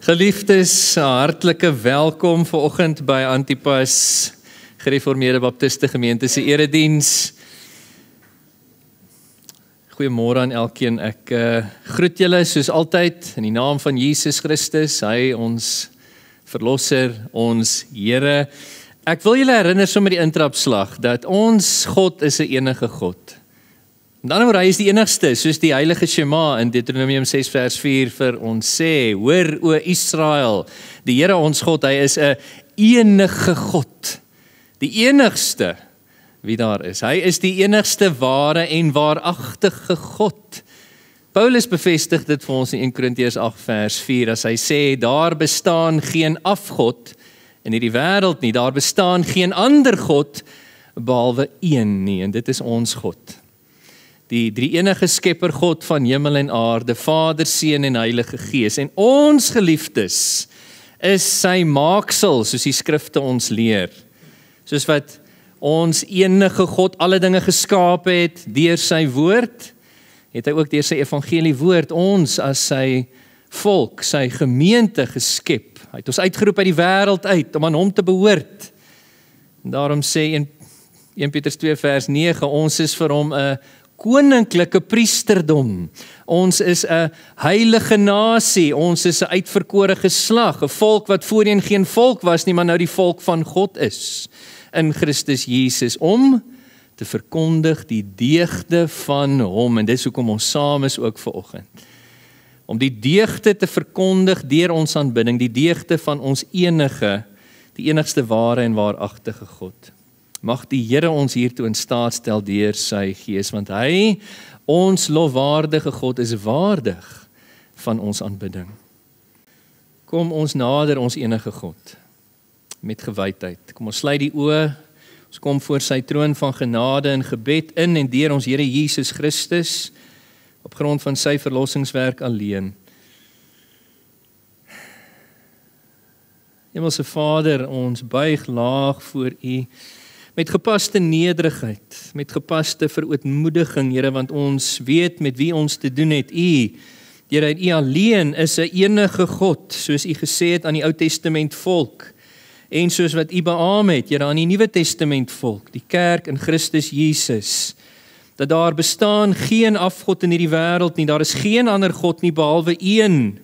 Geliefdes, hartlike welkom vanoggend by Antipas Gereformeerde Baptiste Gemeente se erediens. Goeiemôre aan elkeen. Ek groet julle soos altyd in die naam van Jesus Christus, hy ons verlosser, ons Here. Ek wil julle herinner sommer die intrapslag dat ons God is 'n enige God. Met ander woorde, hy is die enigste, soos die heilige Shema in Deuteronomium 6 vers 4 vir ons sê, hoor o Israel, die Here ons God, hy is 'n enige God, die enigste wie daar is. Hy is die enigste ware en waaragtige God. Paulus bevestig dit vir ons in 1 Korintiërs 8 vers 4, as hy sê, daar bestaan geen afgod in hierdie wêreld nie, daar bestaan geen ander God behalwe een nie, en dit is ons God. Die drie-enige skepper God van hemel en aarde, Vader, Seun en Heilige Gees. En ons geliefdes is sy maaksel, soos die skrifte ons leer. Soos wat ons enige God alle dinge geskaap het deur sy woord, het hy ook deur sy evangelie woord ons as sy volk, sy gemeente geskep. Hy het ons uitgeroep uit die wêreld uit om aan hom te behoort. En daarom sê 1 Petrus 2 vers 9, ons is vir hom 'n koninklike priesterdom. Ons is 'n heilige nasie, ons is 'n uitverkore geslag, 'n volk wat voorheen geen volk was nie, maar nou die volk van God is in Christus Jesus, om te verkondig die deugde van hom, en dis hoekom ons saam is ook vanoggend. Om die deugde te verkondig deur ons aanbidding, die deugde van ons enige, die enigste ware en waaragtige God. Mag die Here ons hiertoe in staat stel deur sy Gees, want hy, ons lofwaardige God, is waardig van ons aanbidding. Kom ons nader ons enige God, met gewydheid. Kom ons sluit die oë, ons kom voor sy troon van genade en gebed in en deur ons Here Jesus Christus, op grond van sy verlossingswerk alleen. Hemelse Vader, ons buig laag voor U, met gepaste nederigheid, met gepaste verootmoediging, Here, want ons weet met wie ons te doen het. U, Here, U alleen is 'n enige God, soos U gesê het aan die Ou Testament volk, en soos wat U beaam het, Here, aan die Nuwe Testament volk, die kerk in Christus Jesus, dat daar bestaan geen afgod in hierdie wêreld nie, daar is geen ander God nie behalwe een.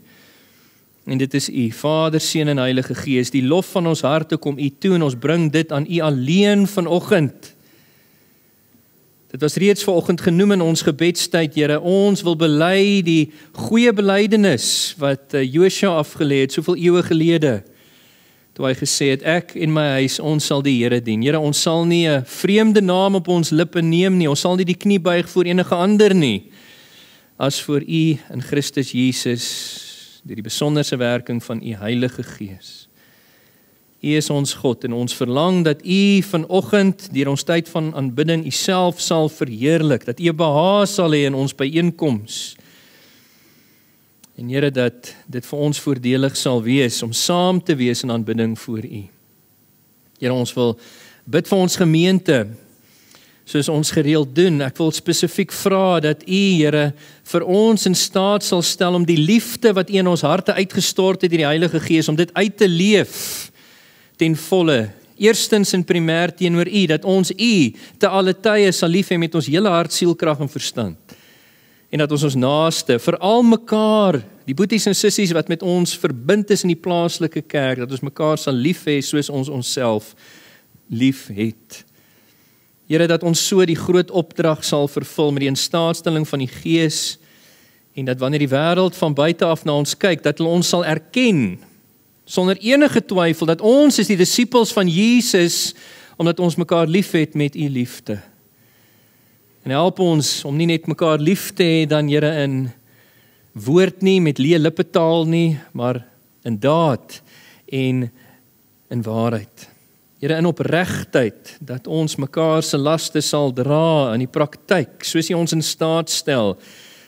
En dit is U, Vader, Seun en Heilige Gees. Die lof van ons harte kom U toe en ons bring dit aan U alleen vanoggend. Dit was reeds vanoggend genoem in ons gebedstyd, Here. Ons wil bely die goeie belydenis wat Josua afgelê het soveel eeue gelede, toe hy gesê het, ek en my huis, ons sal die Here dien. Here, ons sal nie 'n vreemde naam op ons lippe neem nie, ons sal nie die knie buig voor enige ander nie, as voor U in Christus Jesus, deur die besonderse werking van U Heilige Gees. U is ons God en ons verlang dat U vanoggend deur ons tyd van aanbidding U self sal verheerlik, dat U behaag sal hê in ons byeenkoms. En Here, dat dit vir ons voordelig sal wees om saam te wees in aanbidding voor U. Here, ons wil bid vir ons gemeente, soos ons gereeld doen. Ek wil spesifiek vra dat U, Here, vir ons in staat sal stel om die liefde wat U in ons harte uitgestort het deur die Heilige Gees, om dit uit te leef ten volle. Eerstens en primêr teenoor U, dat ons U te alle tye sal lief hê met ons hele hart, siel, krag en verstand. En dat ons naaste, veral mekaar, die boeties en sissies wat met ons verbind is in die plaaslike kerk, dat ons mekaar sal lief hê soos ons onsself lief het. Here, dat ons so die groot opdrag sal vervul met die instaatstelling van die Gees, en dat wanneer die wêreld van buite af na ons kyk, dat hulle ons sal erken, sonder enige twyfel, dat ons is die disippels van Jesus, omdat ons mekaar lief het met U liefde. En help ons om nie net mekaar lief te hê dan, Here, in woord nie, met leë lippetaal nie, maar in daad en in waarheid. Here, in opregtheid, dat ons mekaar se laste sal dra in die praktyk, soos U ons in staat stel,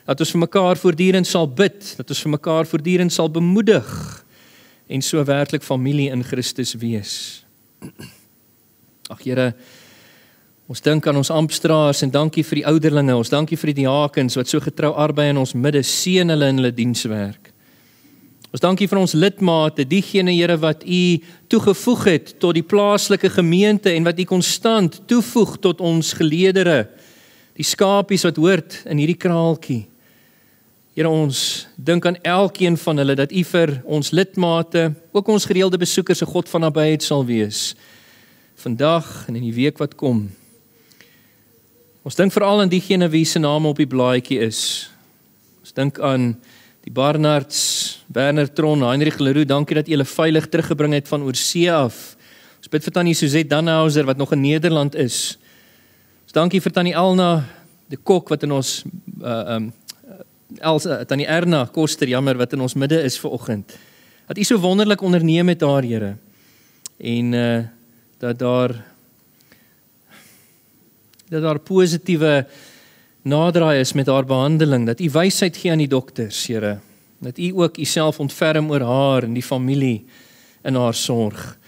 dat ons vir mekaar voortdurend sal bid, dat ons vir mekaar voortdurend sal bemoedig, en so werklik familie in Christus wees. Ag Here, ons dink aan ons amptdraers en dankie vir die ouderlinge, ons dankie vir die diakens wat so getrou arbei in ons midde, seën hulle in hulle dienswerk. Ons dankie vir ons lidmate, diegene Here wat U toegevoeg het tot die plaaslike gemeente en wat U konstant toevoeg tot ons geleedere, die skapies wat hoort in hierdie kraaltjie. Here, ons dink aan elkeen van hulle dat U vir ons lidmate, ook ons gereelde besoekers, 'n God van nabyheid sal wees, vandag en in die week wat kom. Ons dink veral aan diegene wie se name op die blaadjie is. Ons dink aan die Barnards, Werner Tron, Heinrich Leroux, dankie dat U hulle veilig teruggebring het van oorsee af. Ons bid vir tannie Suzette Dannhauser wat nog in Nederland is. Ons dankie vir tannie Elna de Kok wat in ons tannie Erna Koster, jammer, wat in ons midde is vanoggend. Dat U so wonderlik onderneem met haar, Here. En dat daar positiewe naderdraai is met haar behandeling, dat U wysheid gee aan die dokters, Here. Dat U ook Uself ontferm oor haar en die familie in haar sorg.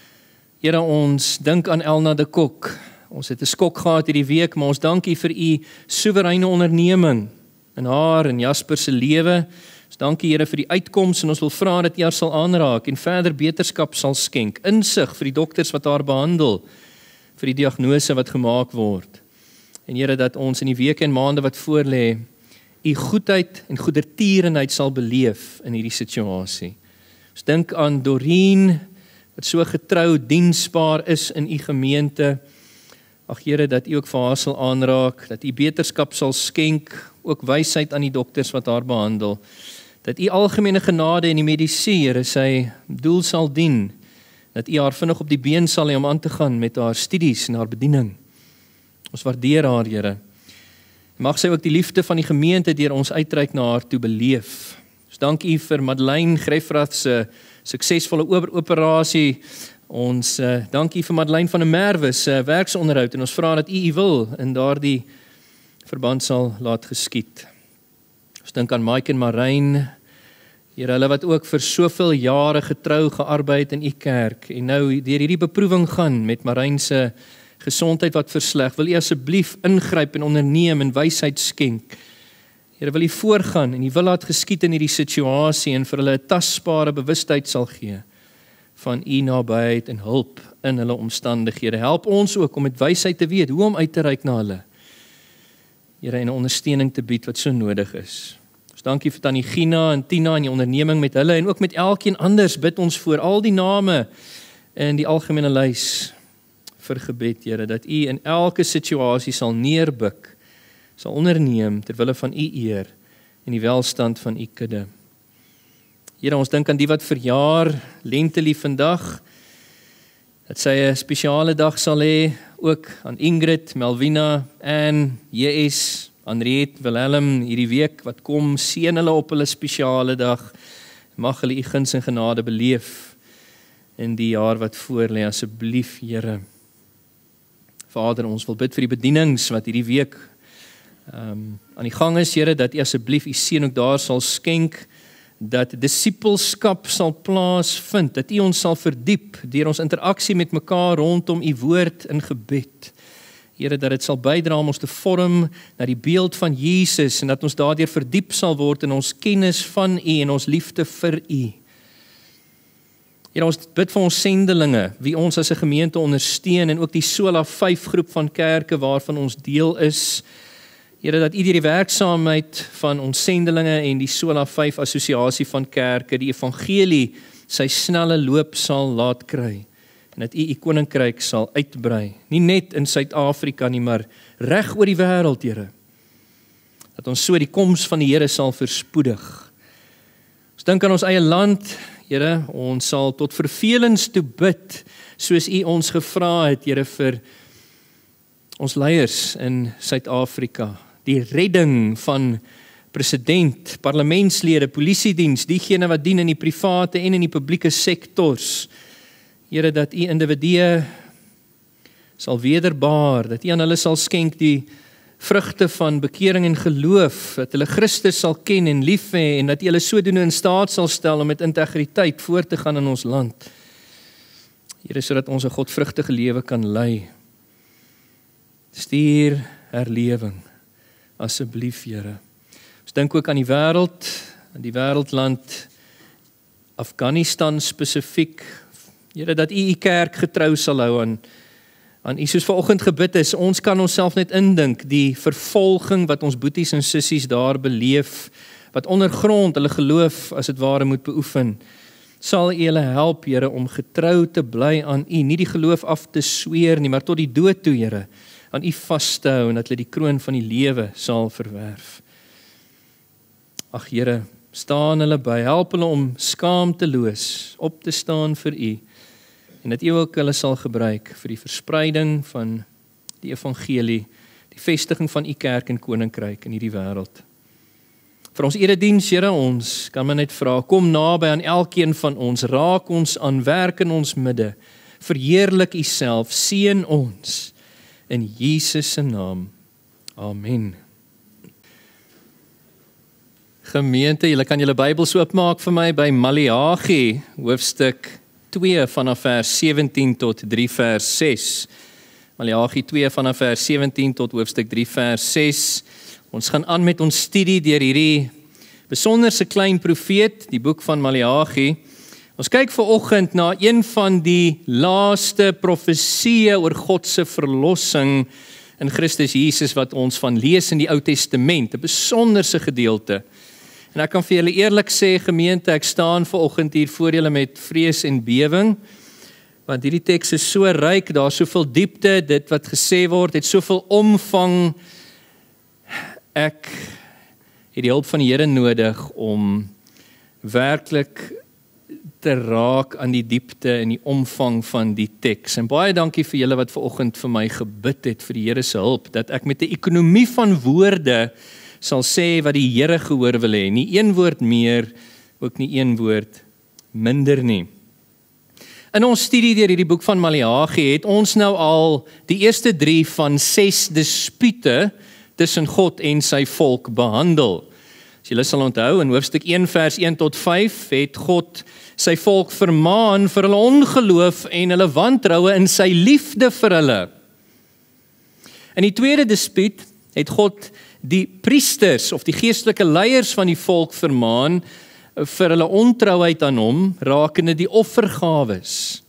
Here, ons dink aan Elna de Kok. Ons het 'n skok gehad hierdie week, maar ons dank U vir U soewereine onderneming in haar en Jasper se lewe. Ons dank U, Here, vir die uitkoms en ons wil vra dat U haar sal aanraak en verder beterskap sal skenk, insig vir die dokters wat haar behandel, vir die diagnose wat gemaak word. En Here, dat ons in die weke en maande wat voorlê, U goedheid en goedertierenheid sal beleef in hierdie situasie. Ons dink aan Doreen, wat so getrou diensbaar is in U gemeente. Ag Here, dat U ook vir haar sal aanraak, dat U beterskap sal skenk, ook wysheid aan die dokters wat haar behandel. Dat U algemene genade en die medisyne, Here, sy doel sal dien. Dat U haar vinnig op die been sal hê om aan te gaan met haar studies en haar bediening. Ons waardeer haar, Here. Mag sy ook die liefde van die gemeente deur ons uitreik na haar toe beleef. Ons dank U vir Madeleine Greffrath se suksesvolle operasie. Ons dank U vir Madeleine van der Merwe se werksonderhoud en ons vra dat U wil in daardie verband sal laat geskied. Ons dink aan Mike en Marijn, Here, hulle wat ook vir soveel jare getrou gearbeid in U kerk en nou deur hierdie beproewing gaan met Marijn se gesondheid wat versleg. Wil U asseblief ingryp en onderneem en wysheid skenk. Here, wil U voorgaan en U wil laat geskied in hierdie situasie en vir hulle 'n tasbare bewustheid sal gee van U nabyheid en hulp in hulle omstandighede. Help ons ook om met wysheid te weet hoe om uit te reik na hulle. Here, en 'n ondersteuning te bied wat so nodig is. Ons dankie vir tannie Gina en Tina en die onderneming met hulle en ook met elkeen anders bid ons voor al die name in die algemene lys vir gebed, Here, dat U in elke situasie sal neerbuk, sal onderneem ter wille van U eer en die welstand van U kudde. Here, ons dink aan die wat verjaar, lentelief vandag, dat sy 'n spesiale dag sal hê, ook aan Ingrid, Melvina, Anne, JS, Henriette, Wilhelm, hierdie week wat kom, seën hulle op hulle spesiale dag, mag hulle U guns en genade beleef in die jaar wat voorlê, asseblief, Here. Vader, ons wil bid vir die bedienings wat hierdie week aan die gang is, Here, dat U asseblief U seën ook daar sal skenk, dat disippelskap sal plaasvind, dat U ons sal verdiep deur ons interaksie met mekaar rondom U woord in gebed. Here, dat dit sal bydra om ons te vorm na die beeld van Jesus en dat ons daardeur verdiep sal word in ons kennis van U en ons liefde vir U. Here, ons bid vir ons sendelinge, wie ons as 'n gemeente ondersteun en ook die Sola 5 groep van kerke waarvan ons deel is. Here, dat U deur die werksaamheid van ons sendelinge en die Sola 5 assosiasie van kerke die evangelie sy snelle loop sal laat kry en dat U koninkryk sal uitbrei, nie net in Suid-Afrika nie, maar reg oor die wêreld, Here. Dat ons so die koms van die Here sal verspoedig. Ons dink aan ons eie land, Here, ons sal tot vervelings toe bid, soos U ons gevra het, Here, vir ons leiers in Suid-Afrika, die redding van president, parlementslede, polisiediens, diegene wat dien in die private en in die publieke sektors. Here, dat U individue sal wederbaar, dat U aan hulle sal skenk die vrugte van bekering en geloof, dat hulle Christus sal ken en lief hê en dat U hulle sodoende in staat sal stel om met integriteit voort te gaan in ons land. Here, sodat ons 'n godvrugtige lewe kan lei. Stuur herlewing, asseblief, Here. Ons dink ook aan die wêreld, aan die wêreldland Afghanistan spesifiek. Here, dat U kerk getrou sal hou aan U, soos vanoggend gebid is. Ons kan onsself net indink, die vervolging wat ons boeties en sissies daar beleef, wat ondergrond hulle geloof as dit ware moet beoefen, sal U hulle help, Here, om getrou te bly aan U, nie die geloof af te sweer nie, maar tot die dood toe, Here, aan U vas te hou, en dat hulle die kroon van die lewe sal verwerf. Ag Here, staan hulle by, help hulle om skaamteloos op te staan vir U, en dat U ook hulle sal gebruik vir die verspreiding van die evangelie, die vestiging van U kerk en koninkryk in hierdie wêreld. Vir ons erediens, Here, ons kan maar net vra, kom naby aan elkeen van ons, raak ons aan, werk in ons midde, verheerlik U self, seën ons, in Jesus se naam. Amen. Gemeente, julle kan julle Bybels oopmaak vir my by Maleagi, hoofstuk 2 vanaf vers 17 tot 3 vers 6. Maleagi 2 vanaf vers 17 tot hoofstuk 3 vers 6. Ons gaan aan met ons studie deur hierdie besonderse klein profeet, die boek van Maleagi. Ons kyk vanoggend na een van die laaste profesieë oor God se verlossing in Christus Jesus wat ons van lees in die Ou Testament, 'n besonderse gedeelte. En ek kan vir julle eerlik sê, gemeente, ek staan vanoggend hier voor julle met vrees en bewing, want hierdie teks is so ryk, daar is soveel diepte, dit wat gesê word, het soveel omvang. Ek het die hulp van die Here nodig om werklik te raak aan die diepte en die omvang van die teks. En baie dankie vir julle wat vanoggend vir my gebid het vir die Here se hulp, dat ek met 'n ekonomie van woorde sal sê wat die Here gehoor wil hê. Nie een woord meer, ook nie een woord minder nie. In ons studie deur hierdie boek van Maleagi het ons nou al die eerste 3 van 6 dispute tussen God en sy volk behandel. As julle sal onthou, in hoofstuk 1 vers 1 tot 5 het God sy volk vermaan vir hulle ongeloof en hulle wantroue in sy liefde vir hulle. In die tweede dispuut het God die priesters of die geestelike leiers van die volk vermaan vir hulle ontrouheid aan hom, rakende die offergawes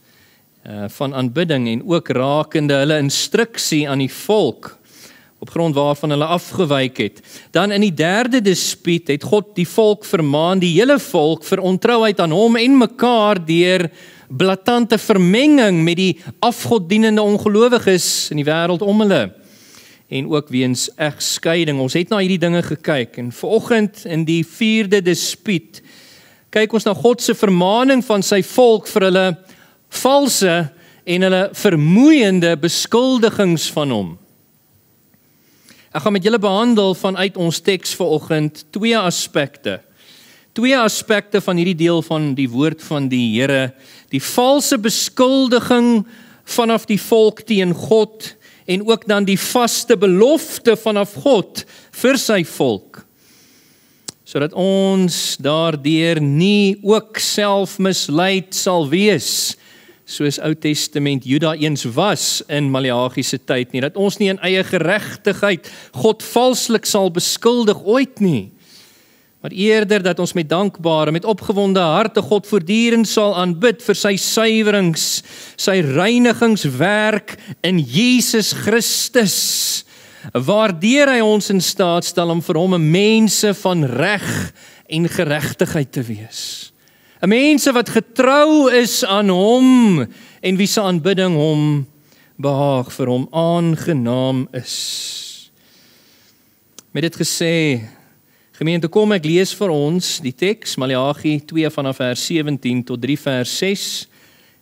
van aanbidding en ook rakende hulle instruksie aan die volk op grond waarvan hulle afgewyk het. Dan in die derde dispuut het God die volk vermaan, die hele volk, vir ontrouheid aan hom en mekaar deur blaatante vermenging met die afgoddienende ongelowiges in die wêreld om hulle. En ook weens egskeiding. Ons het na hierdie dinge gekyk en vanoggend in die 4de dispuut kyk ons na God se vermaaning van sy volk vir hulle valse en hulle vermoeiende beskuldigings van hom. Ek gaan met julle behandel vanuit ons teks vanoggend 2 aspekte. 2 aspekte van hierdie deel van die woord van die Here. Die valse beskuldiging vanaf die volk teen God en ook dan die vaste belofte vanaf God vir sy volk. Sodat ons daardeur nie ook self misleid sal wees, soos Ou Testament Juda eens was in Maleagi se tyd nie, dat ons nie in eie geregtigheid God valslik sal beskuldig ooit nie, maar eerder dat ons met dankbare, met opgewonde harte God voortdurend sal aanbid vir sy suiwerings, sy reinigingswerk in Jesus Christus, waardeur hy ons in staat stel om vir hom 'n mense van reg en geregtigheid te wees. 'n Mense wat getrou is aan hom en wie se aanbidding hom behaag, vir hom aangenaam is. Met dit gesê, gemeente, kom ek lees vir ons die teks, Maleagi 2 vanaf vers 17 tot 3 vers 6,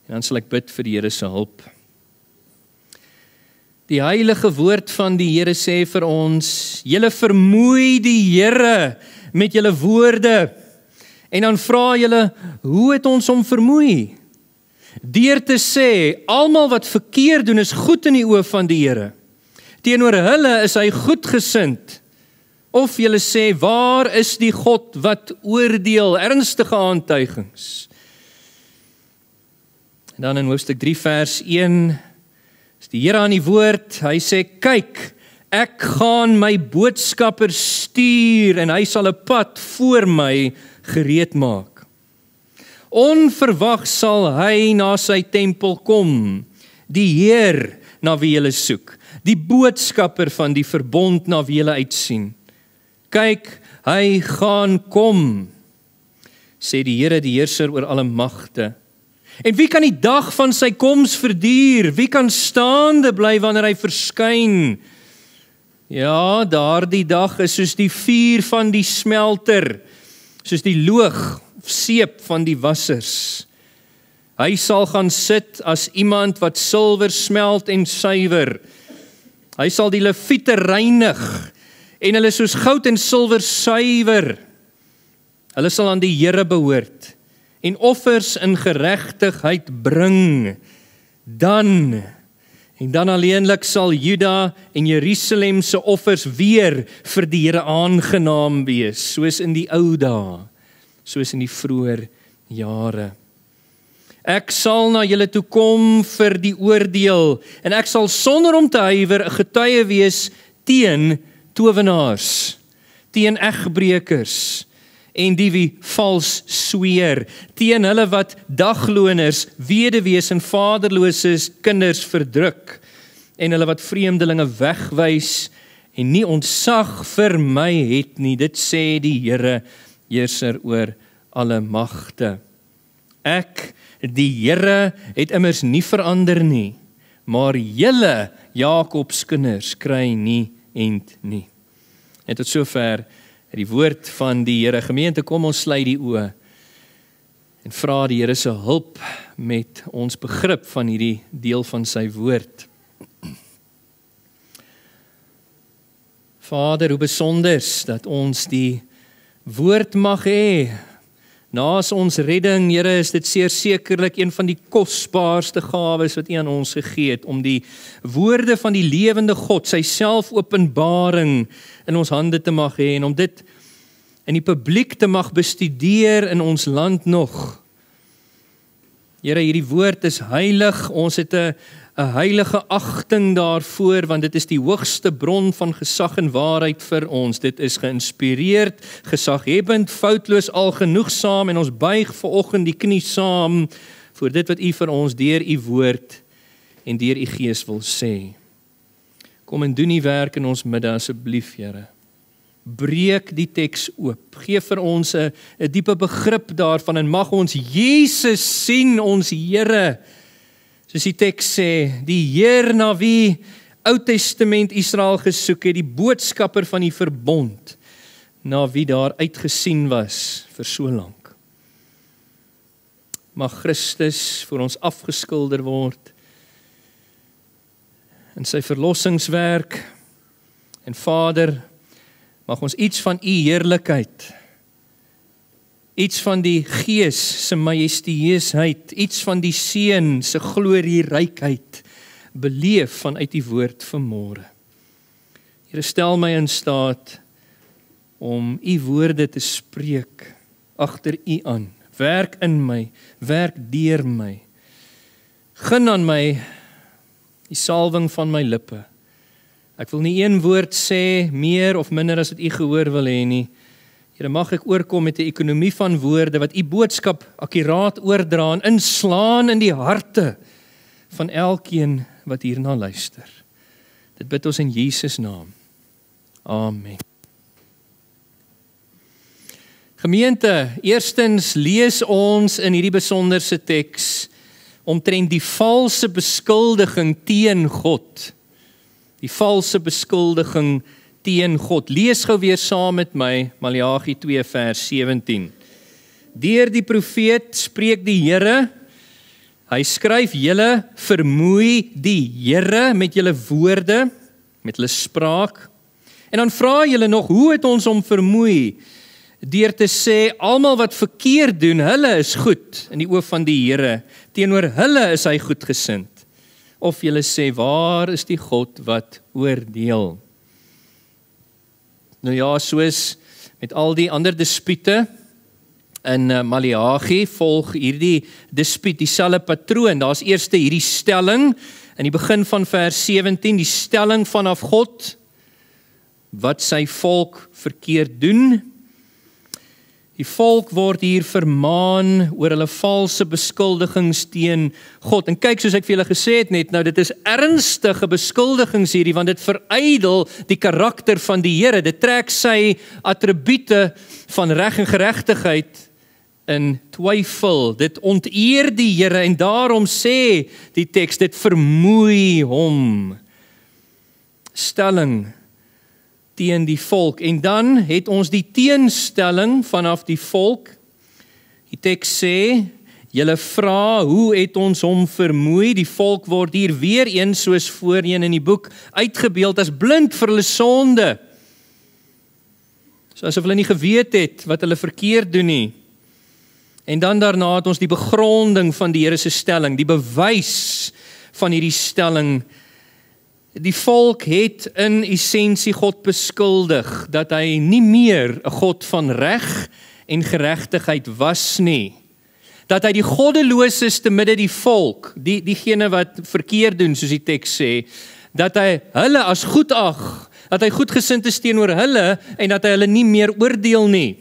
en dan sal ek bid vir die Here se hulp. Die heilige woord van die Here sê vir ons, julle vermoei die Here met julle woorde, en dan vra julle, hoe het ons hom vermoei? Deur te sê, almal wat verkeerd doen is goed in die oë van die Here. Teenoor hulle is hy goedgesind. Of julle sê, waar is die God wat oordeel? Ernstige aantuigings. En dan in hoofstuk 3 vers 1, is die Here aan die woord, hy sê, kyk, ek gaan my boodskapper stuur, en hy sal 'n pad voor my gereed maak. Onverwags sal hy na sy tempel kom, die Heer na wie julle soek, die boodskapper van die verbond na wie julle uitsien. Kyk, hy gaan kom, sê die Here, die heerser oor alle magte. En wie kan die dag van sy koms verduur? Wie kan staande bly wanneer hy verskyn? Ja, daardie dag is soos die vuur van die smelter, soos die loog of seep van die wassers. Hy sal gaan sit as iemand wat silwer smelt en suiwer. Hy sal die leviete reinig en hulle soos goud en silwer suiwer. Hulle sal aan die Here behoort en offers in geregtigheid bring. Dan alleenlik sal Juda en Jerusalem se offers weer vir die Here aangenaam wees, soos in die ou dae, soos in die vroeër jare. Ek sal na julle toe kom vir die oordeel, en ek sal sonder om te huiwer 'n getuie wees teen towenaars, teen egbreekers, en die wie vals sweer, teen hulle wat dagloners, weduwees en vaderlose kinders verdruk, en hulle wat vreemdelinge wegwys, en nie ontsag vir my het nie, dit sê die Here, heerser oor alle magte. Ek, die Here, het immers nie verander nie, maar julle, Jakobs kinders, kry nie end nie. En tot sover die woord van die Here. Gemeente, kom ons sluit die oë en vra die Here se hulp met ons begrip van hierdie deel van sy woord. Vader, hoe besonders dat ons die woord mag hê. Naas ons redding, Here, is dit sekerlik een van die kosbaarste gawes wat U aan ons gegee het, om die woorde van die lewende God, sy selfopenbaring in ons hande te mag hê, en om dit in die publiek te mag bestudeer in ons land nog. Here, hierdie woord is heilig, ons het 'n heilige agting daarvoor, want dit is die hoogste bron van gesag en waarheid vir ons. Dit is geïnspireerd, gesaghebend, foutloos, algenoegsaam, en ons buig vanoggend die knie saam voor dit wat U vir ons deur U woord en deur U Gees wil sê. Kom en doen U werk in ons midde asseblief, Here. Breek die teks oop. Geef vir ons 'n diepe begrip daarvan, en mag ons Jesus sien, ons Here. Soos die teks sê, die Heer na wie Ou Testament Israel gesoek het, die boodskapper van die verbond, na wie daar uitgesien was vir so lank. Mag Christus vir ons afgeskilder word in sy verlossingswerk, en Vader, mag ons iets van U heerlikheid, iets van die Gees se majestueusheid, iets van die Seun se glorierykheid beleef vanuit die woord vanmôre. Here, stel my in staat om U woorde te spreek agter U aan. Werk in my, werk deur my. Gun aan my die salwing van my lippe. Ek wil nie een woord sê meer of minder as wat U gehoor wil hê nie. Here, mag ek oorkom met 'n ekonomie van woorde wat U boodskap akkuraat oordra en inslaan in die harte van elkeen wat hierna luister. Dit bid ons in Jesus naam. Amen. Gemeente, eerstens lees ons in hierdie besonderse teks omtrent die valse beskuldiging teen God. Die valse beskuldiging teen God. Lees gou weer saam met my Maleagi 2 vers 17. Deur die profeet spreek die Here. Hy skryf: julle vermoei die Here met julle woorde, met hulle spraak. En dan vra julle nog, hoe het ons hom vermoei? Deur te sê, almal wat verkeerd doen, hulle is goed in die oë van die Here. Teenoor hulle is hy goedgesind. Of julle sê, waar is die God wat oordeel? Nou ja, soos met al die ander dispute in Maleagi volg hierdie dispuut dieselfde patroon. Daar's eers hierdie stelling in die begin van vers 17, die stelling vanaf God wat sy volk verkeerd doen. Die volk word hier vermaan oor hulle valse beskuldigings teen God. En kyk, soos ek vir julle gesê het net, nou dit is ernstige beskuldigings hierdie, want dit verydel die karakter van die Here. Dit trek sy attribute van reg en geregtigheid in twyfel. Dit onteer die Here en daarom sê die teks, dit vermoei hom. Stelling teen die volk. En dan het ons die teenstelling vanaf die volk. Die teks sê, julle vra, hoe het ons hom vermoei? Die volk word hier weer eens soos voorheen in die boek uitgebeeld as blind vir hulle sonde. So asof hulle nie geweet het wat hulle verkeerd doen nie. En dan daarna het ons die begronding van die Here se stelling, die bewys van hierdie stelling. Die volk het in essensie God beskuldig dat hy nie meer 'n God van reg en geregtigheid was nie. Dat hy die goddeloses te midde die volk, diegene wat verkeerd doen soos die teks sê, dat hy hulle as goed ag, dat hy goedgesind is teenoor hulle en dat hy hulle nie meer oordeel nie.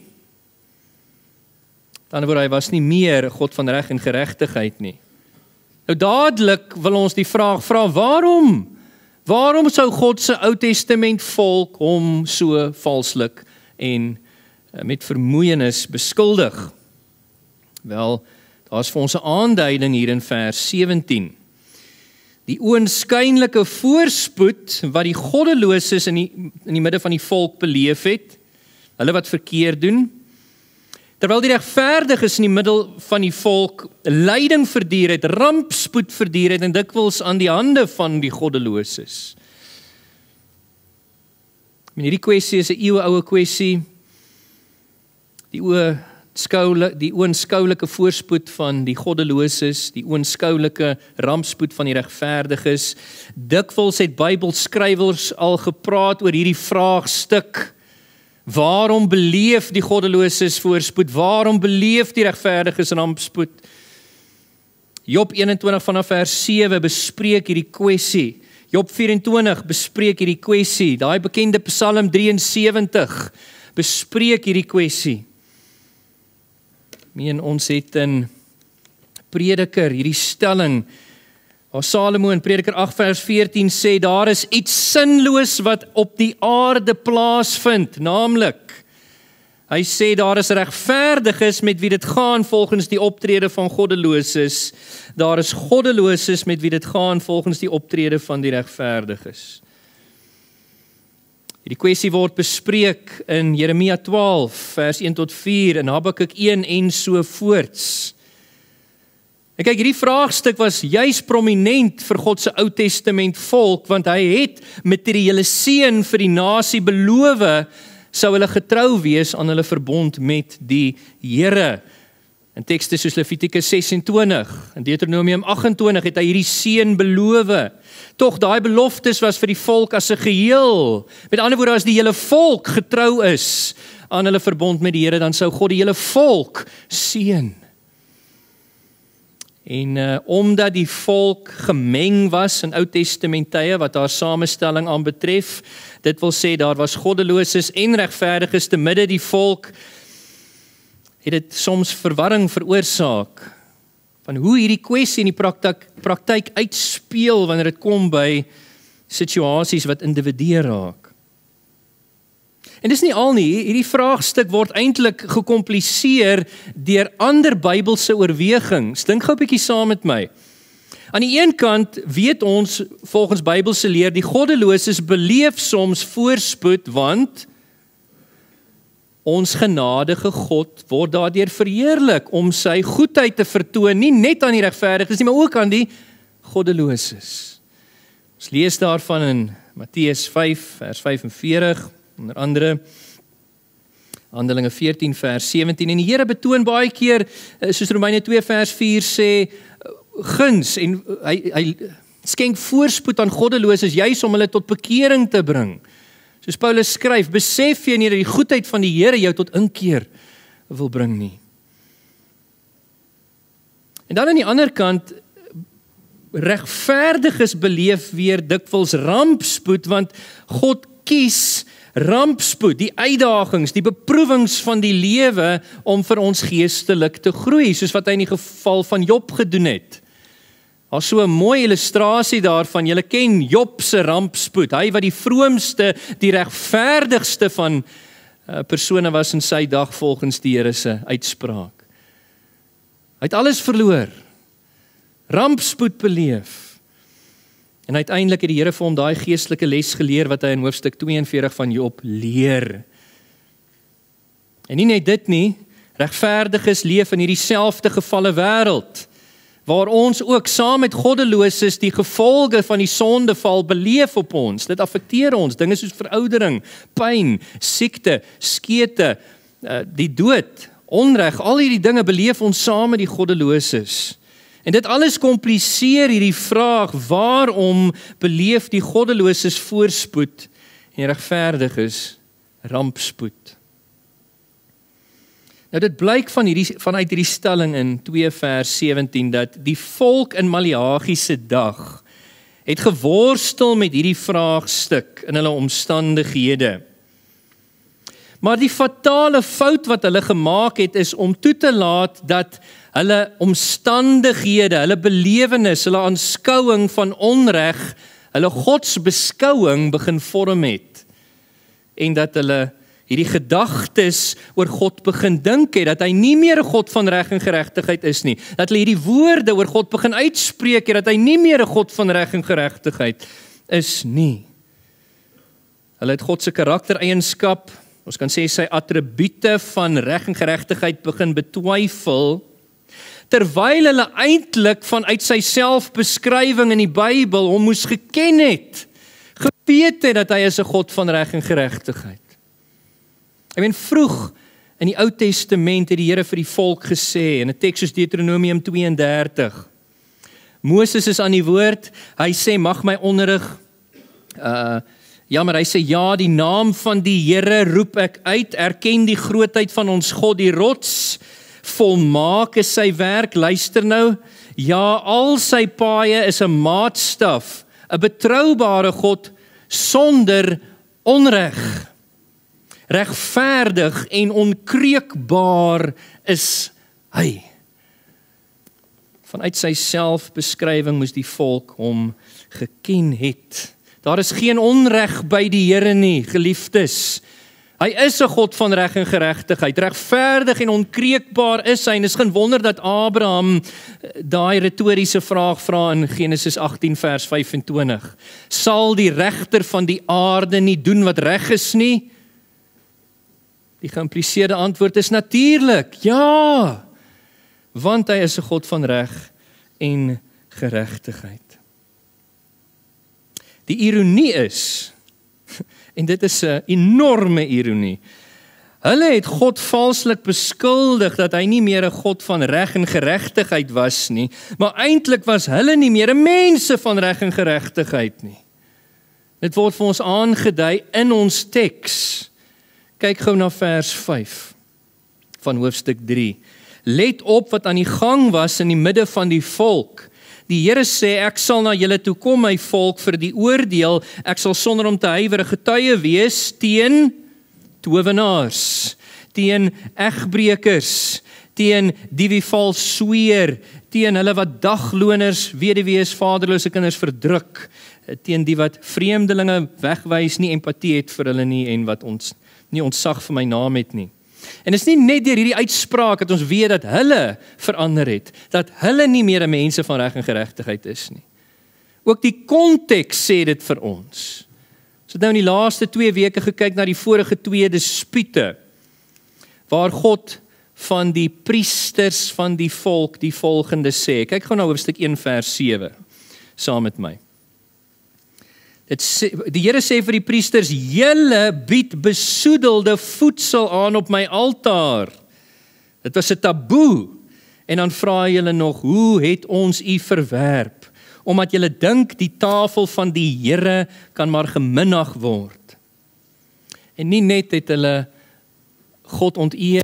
Aan die ander woord, hy was nie meer 'n God van reg en geregtigheid nie. Nou dadelik wil ons die vraag vra, waarom? Waarom sou God se Ou Testament volk hom so valslik en met vermoeienis beskuldig? Wel, daar's vir ons 'n aanduiding hier in vers 17. Die oënskynlike voorspoed wat die goddeloses in die midde van die volk beleef het, hulle wat verkeerd doen, terwyl die regverdiges in die middel van die volk lyding verduur het, rampspoed verduur het en dikwels aan die hande van die goddeloses. Hierdie kwessie is 'n eeueoue kwessie. Die oënskoulike voorspoed van die goddeloses, die oënskoulike rampspoed van die regverdiges. Dikwels het Bybelskrywers al gepraat oor hierdie vraagstuk. Waarom beleef die goddeloses voorspoed? Waarom beleef die regverdiges rampspoed? Job 21 vanaf vers 7 bespreek hierdie kwessie. Job 24 bespreek hierdie kwessie. Daai bekende Psalm 73 bespreek hierdie kwessie. Ons het in Prediker hierdie stelling, waar Salomo in Prediker 8 vers 14 sê, daar is iets sinloos wat op die aarde plaasvind, naamlik, hy sê daar is regverdiges met wie dit gaan volgens die optrede van goddeloses, daar is goddeloses met wie dit gaan volgens die optrede van die regverdiges. Die kwessie word bespreek in Jeremia 12 vers 1 tot 4 en Habakuk 1 en so voorts. En kyk, hierdie vraagstuk was juis prominent vir God se Ou Testament volk, want hy het materiële seën vir die nasie beloof, sou hulle getrou wees aan hulle verbond met die Here. In tekste soos Levitikus 26 en Deuteronomium 28 het hy hierdie seën beloof. Tog daai beloftes was vir die volk as 'n geheel. Met ander woorde, as die hele volk getrou is aan hulle verbond met die Here, dan sou God die hele volk seën. En omdat die volk gemeng was in Ou Testament tye wat haar samestelling aanbetref, dit wil sê daar was goddeloses en regverdiges te midde die volk, het dit soms verwarring veroorsaak van hoe hierdie kwessie in die praktyk uitspeel wanneer dit kom by situasies wat individue raak. En dis nie al nie, hierdie vraagstuk word eintlik gekompliseer deur ander Bybelse oorwegings. Dink gou 'n bietjie saam met my. Aan die een kant weet ons volgens Bybelse leer die goddeloses beleef soms voorspoed, want ons genadige God word daardeur verheerlik om sy goedheid te vertoon, nie net aan die regverdiges nie, maar ook aan die goddeloses. Ons lees daarvan in Matteus 5 vers 45, onder andere Handelinge 14 vers 17, en die Here betoon baie keer, soos Romeine 2 vers 4 sê, guns, en hy skenk voorspoed aan goddeloses, juis om hulle tot bekering te bring. Soos Paulus skryf, besef jy nie dat die goedheid van die Here jou tot inkeer wil bring nie. En dan aan die ander kant, regverdiges beleef weer dikwels rampspoed, want God kies rampspoed, die uitdagings, die beproewings van die lewe om vir ons geestelik te groei, soos wat hy in die geval van Job gedoen het. Daar's so 'n mooi illustrasie daarvan. Julle ken Job se rampspoed. Hy wat die vroomste, die regverdigste van persone was in sy dag volgens die Here se uitspraak. Hy het alles verloor. Rampspoed beleef. En uiteindelik het die Here vir hom daai geestelike les geleer wat hy in hoofstuk 42 van Job leer. En nie net dit nie, regverdiges leef in hierdie selfde gevalle wêreld, waar ons ook saam met goddeloses die gevolge van die sondeval beleef op ons. Dit affekteer ons, dinge soos veroudering, pyn, siekte, skete, die dood, onreg, al hierdie dinge beleef ons saam met die goddeloses. En dit alles kompliseer hierdie vraag, waarom beleef die goddeloses voorspoed en regverdiges rampspoed? Nou dit blyk vanuit hierdie stelling in 2 vers 17 dat die volk in Maleagi se dag het geworstel met hierdie vraagstuk in hulle omstandighede. Maar die fatale fout wat hulle gemaak het is om toe te laat dat hulle omstandighede, hulle belewenis, hulle aanskouing van onreg, hulle godsbeskouing begin vorm het. En dat hulle hierdie gedagtes oor God begin dink het, dat hy nie meer 'n God van reg en geregtigheid is nie. Dat hulle hierdie woorde oor God begin uitspreek het, dat hy nie meer 'n God van reg en geregtigheid is nie. Hulle het God se karaktereienskap, ons kan sê sy attribute van reg en geregtigheid begin betwyfel, terwyl hulle eintlik vanuit sy selfbeskrywing in die Bybel hom moes geken het, geweet het dat hy is 'n God van reg en geregtigheid. Ek meen vroeg in die Ou Testament het die Here vir die volk gesê in 'n teks soos Deuteronomium 32. Moses is aan die woord, hy sê mag my onderrig maar hy sê ja, die naam van die Here roep ek uit, erken die grootheid van ons God, die rots, volmaak is sy werk, luister nou, ja, al sy paaie is 'n maatstaf, 'n betroubare God sonder onreg. Regverdig en onkreukbaar is hy. Vanuit sy selfbeskrywing moes die volk hom geken het. Daar is geen onreg by die Here nie, geliefdes. Hy is 'n God van reg en geregtigheid. Regverdig en onkreukbaar is hy. En is geen wonder dat Abraham daai retoriese vraag vra in Genesis 18 vers 25. Sal die regter van die aarde nie doen wat reg is nie? Die geïmpliseerde antwoord is natuurlik, ja, want hy is 'n God van reg en geregtigheid. Die ironie is, en dit is 'n enorme ironie, hulle het God valslik beskuldig dat hy nie meer 'n God van reg en geregtigheid was nie, maar eintlik was hulle nie meer 'n mense van reg en geregtigheid nie. Dit word vir ons aangedui in ons teks. Kyk gou na vers 5 van hoofstuk 3. Let op wat aan die gang was in die midde van die volk. Die Here sê, ek sal na julle toe kom, my volk, vir die oordeel. Ek sal sonder om te huiwer 'n getuie wees teen towenaars, teen egbreekers, teen die wie vals sweer, teen hulle wat dagloners, weduwees, vaderlose kinders verdruk, teen die wat vreemdelinge wegwys, nie empatie het vir hulle nie en wat ons nie ontzag vir my naam het nie. En is nie net deur hierdie uitspraak dat ons weet dat hulle verander het, dat hulle nie meer 'n mense van reg en geregtigheid is nie. Ook die konteks sê dit vir ons. Ons het nou in die laaste 2 weke gekyk na die vorige 2 dispute, waar God van die priesters van die volk die volgende sê. Kyk gou na hoofstuk 1 vers 7, saam met my. Die Here sê vir die priesters, julle bied besoedelde voedsel aan op my altaar. Dit was 'n taboe. En dan vra julle nog, hoe het ons u verwerp? Omdat julle dink die tafel van die Here kan maar geminag word. En nie net het hulle God onteer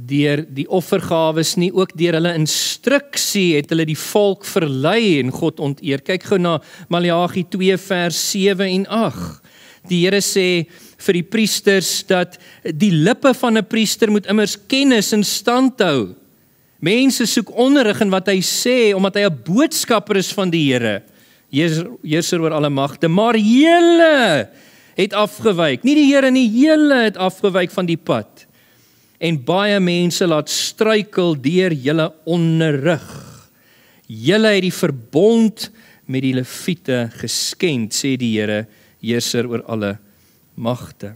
deur die offergawes nie, ook deur hulle instruksie het hulle die volk verlei en God onteer. Kyk gou na Maleagi 2 vers 7 en 8. Die Here sê vir die priesters dat die lippe van 'n priester moet immers kennis in stand hou. Mense soek onderrig in wat hy sê, omdat hy 'n boodskapper is van die Here, heerser oor alle magte, maar julle het afgewyk, nie die Here nie, julle het afgewyk van die pad, en baie mense laat struikel deur julle onderrig. Julle het die verbond met die Lewiete geskend, sê die Here, heerser oor alle magte.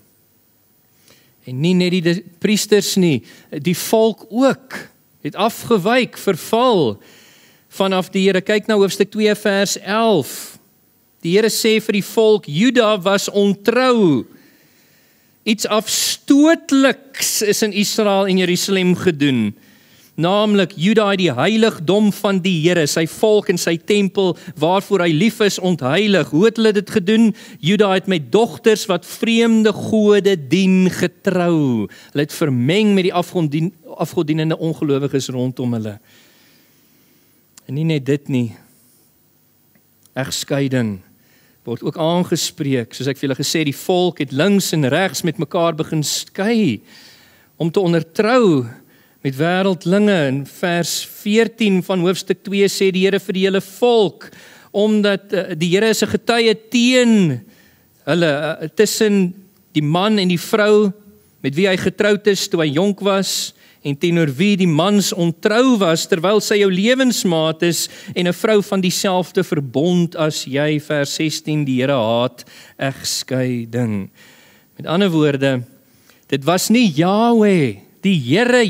En nie net die priesters nie, die volk ook, het afgewyk, verval vanaf die Here. Kyk na hoofstuk 2 vers 11. Die Here sê vir die volk, Juda was ontrou. Iets afstootliks is in Israel en Jerusalem gedoen. Naamlik, Juda het die heiligdom van die Here, sy volk en sy tempel, waarvoor hy lief is, ontheilig. Hoe het hulle dit gedoen? Juda het met dogters wat vreemde gode dien getrou. Hulle het vermeng met die afgodienende ongelowiges rondom hulle. En nie net dit nie. Egskeiding word ook aangespreek. Soos ek vir julle gesê, die volk het links en regs met mekaar begin skei om te ondertrou met wêreldlinge. In vers 14 van hoofstuk 2 sê die Here vir die hele volk, omdat die Here is 'n getuie teen hulle, tussen die man en die vrou met wie hy getroud is toe hy jonk was, en teenoor wie die mans ontrou was, terwyl sy jou lewensmaat is, en 'n vrou van dieselfde verbond as jy, vers 16, die Here haat egskeiding. Met ander woorde, dit was nie Yahweh, die Here,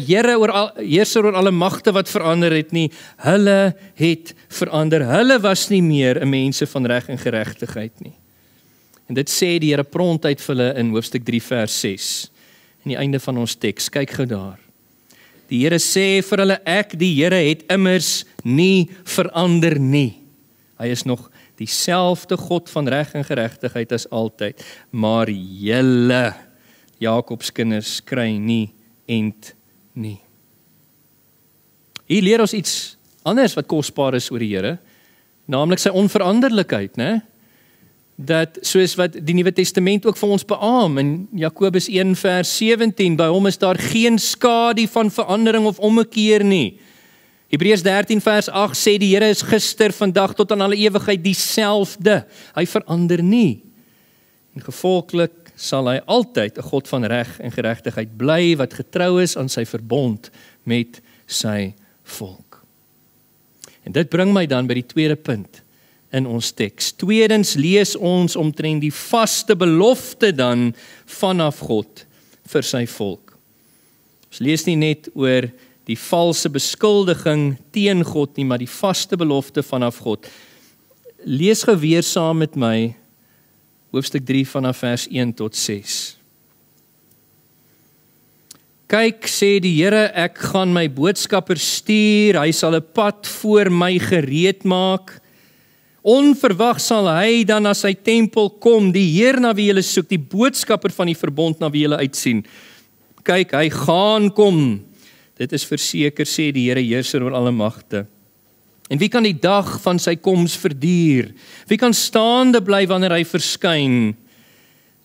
heerser oor alle magte wat verander het nie, hulle het verander, hulle was nie meer 'n mense van reg en geregtigheid nie. En dit sê die Here prontuit vir hulle in hoofstuk 3 vers 6, in die einde van ons teks, kyk gou daar. Die Here sê vir hulle, ek, die Here, het immers nie verander nie. Hy is nog dieselfde God van reg en geregtigheid as altyd, maar julle, Jakobs kinders, kry nie end nie. Hier leer ons iets anders wat kosbaar is oor die Here, naamlik sy onveranderlikheid, né? Dat soos wat die Nuwe Testament ook vir ons beamoen in Jakobus 1 vers 17, by hom is daar geen skadu van verandering of ommekeer nie. Hebreërs 13 vers 8 sê die Here is gister, vandag tot aan alle ewigheid dieselfde. Hy verander nie. En gevolglik sal hy altyd 'n God van reg en geregtigheid bly, wat getrou is aan sy verbond met sy volk. En dit bring my dan by die tweede punt in ons teks. Tweedens lees ons omtrent die vaste belofte dan vanaf God vir sy volk. Ons lees nie net oor die valse beskuldiging teen God nie, maar die vaste belofte vanaf God. Lees gou weer saam met my hoofstuk 3 vanaf vers 1 tot 6. Kyk, sê die Here, ek gaan my boodskapper stuur, hy sal 'n pad voor my gereed maak. Onverwags sal hy dan na sy tempel kom, die Heer na wie julle soek, die boodskapper van die verbond na wie julle uitsien. Kyk, hy gaan kom. Dit is verseker, sê die Here, heerser oor alle magte. En wie kan die dag van sy koms verduur? Wie kan staande bly wanneer hy verskyn?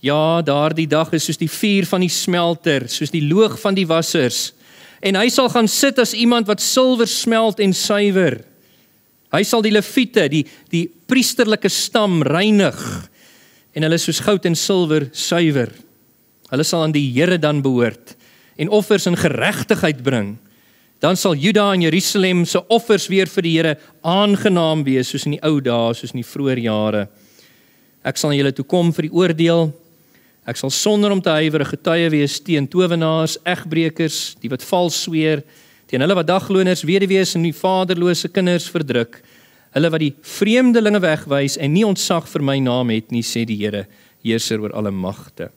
Ja, daardie dag is soos die vuur van die smelter, soos die loog van die wassers. En hy sal gaan sit as iemand wat silwer smelt en suiwer. Hy sal die Lewiete, die priesterlike stam reinig, en hulle soos goud en silwer suiwer. Hulle sal aan die Here dan behoort, en offers in geregtigheid bring. Dan sal Juda en Jerusalem se offers weer vir die Here aangenaam wees, soos in die ou dae, soos in die vroeë jare. Ek sal aan julle toe kom vir die oordeel. Ek sal sonder om te huiwer 'n getuie wees teen towenaars, egbrekers, die wat vals sweer, teen hulle wat dagloners, weduwees en die vaderlose kinders verdruk, hulle wat die vreemdelinge wegwys en nie ontzag vir my naam het nie, sê die Here, heerser oor alle magte.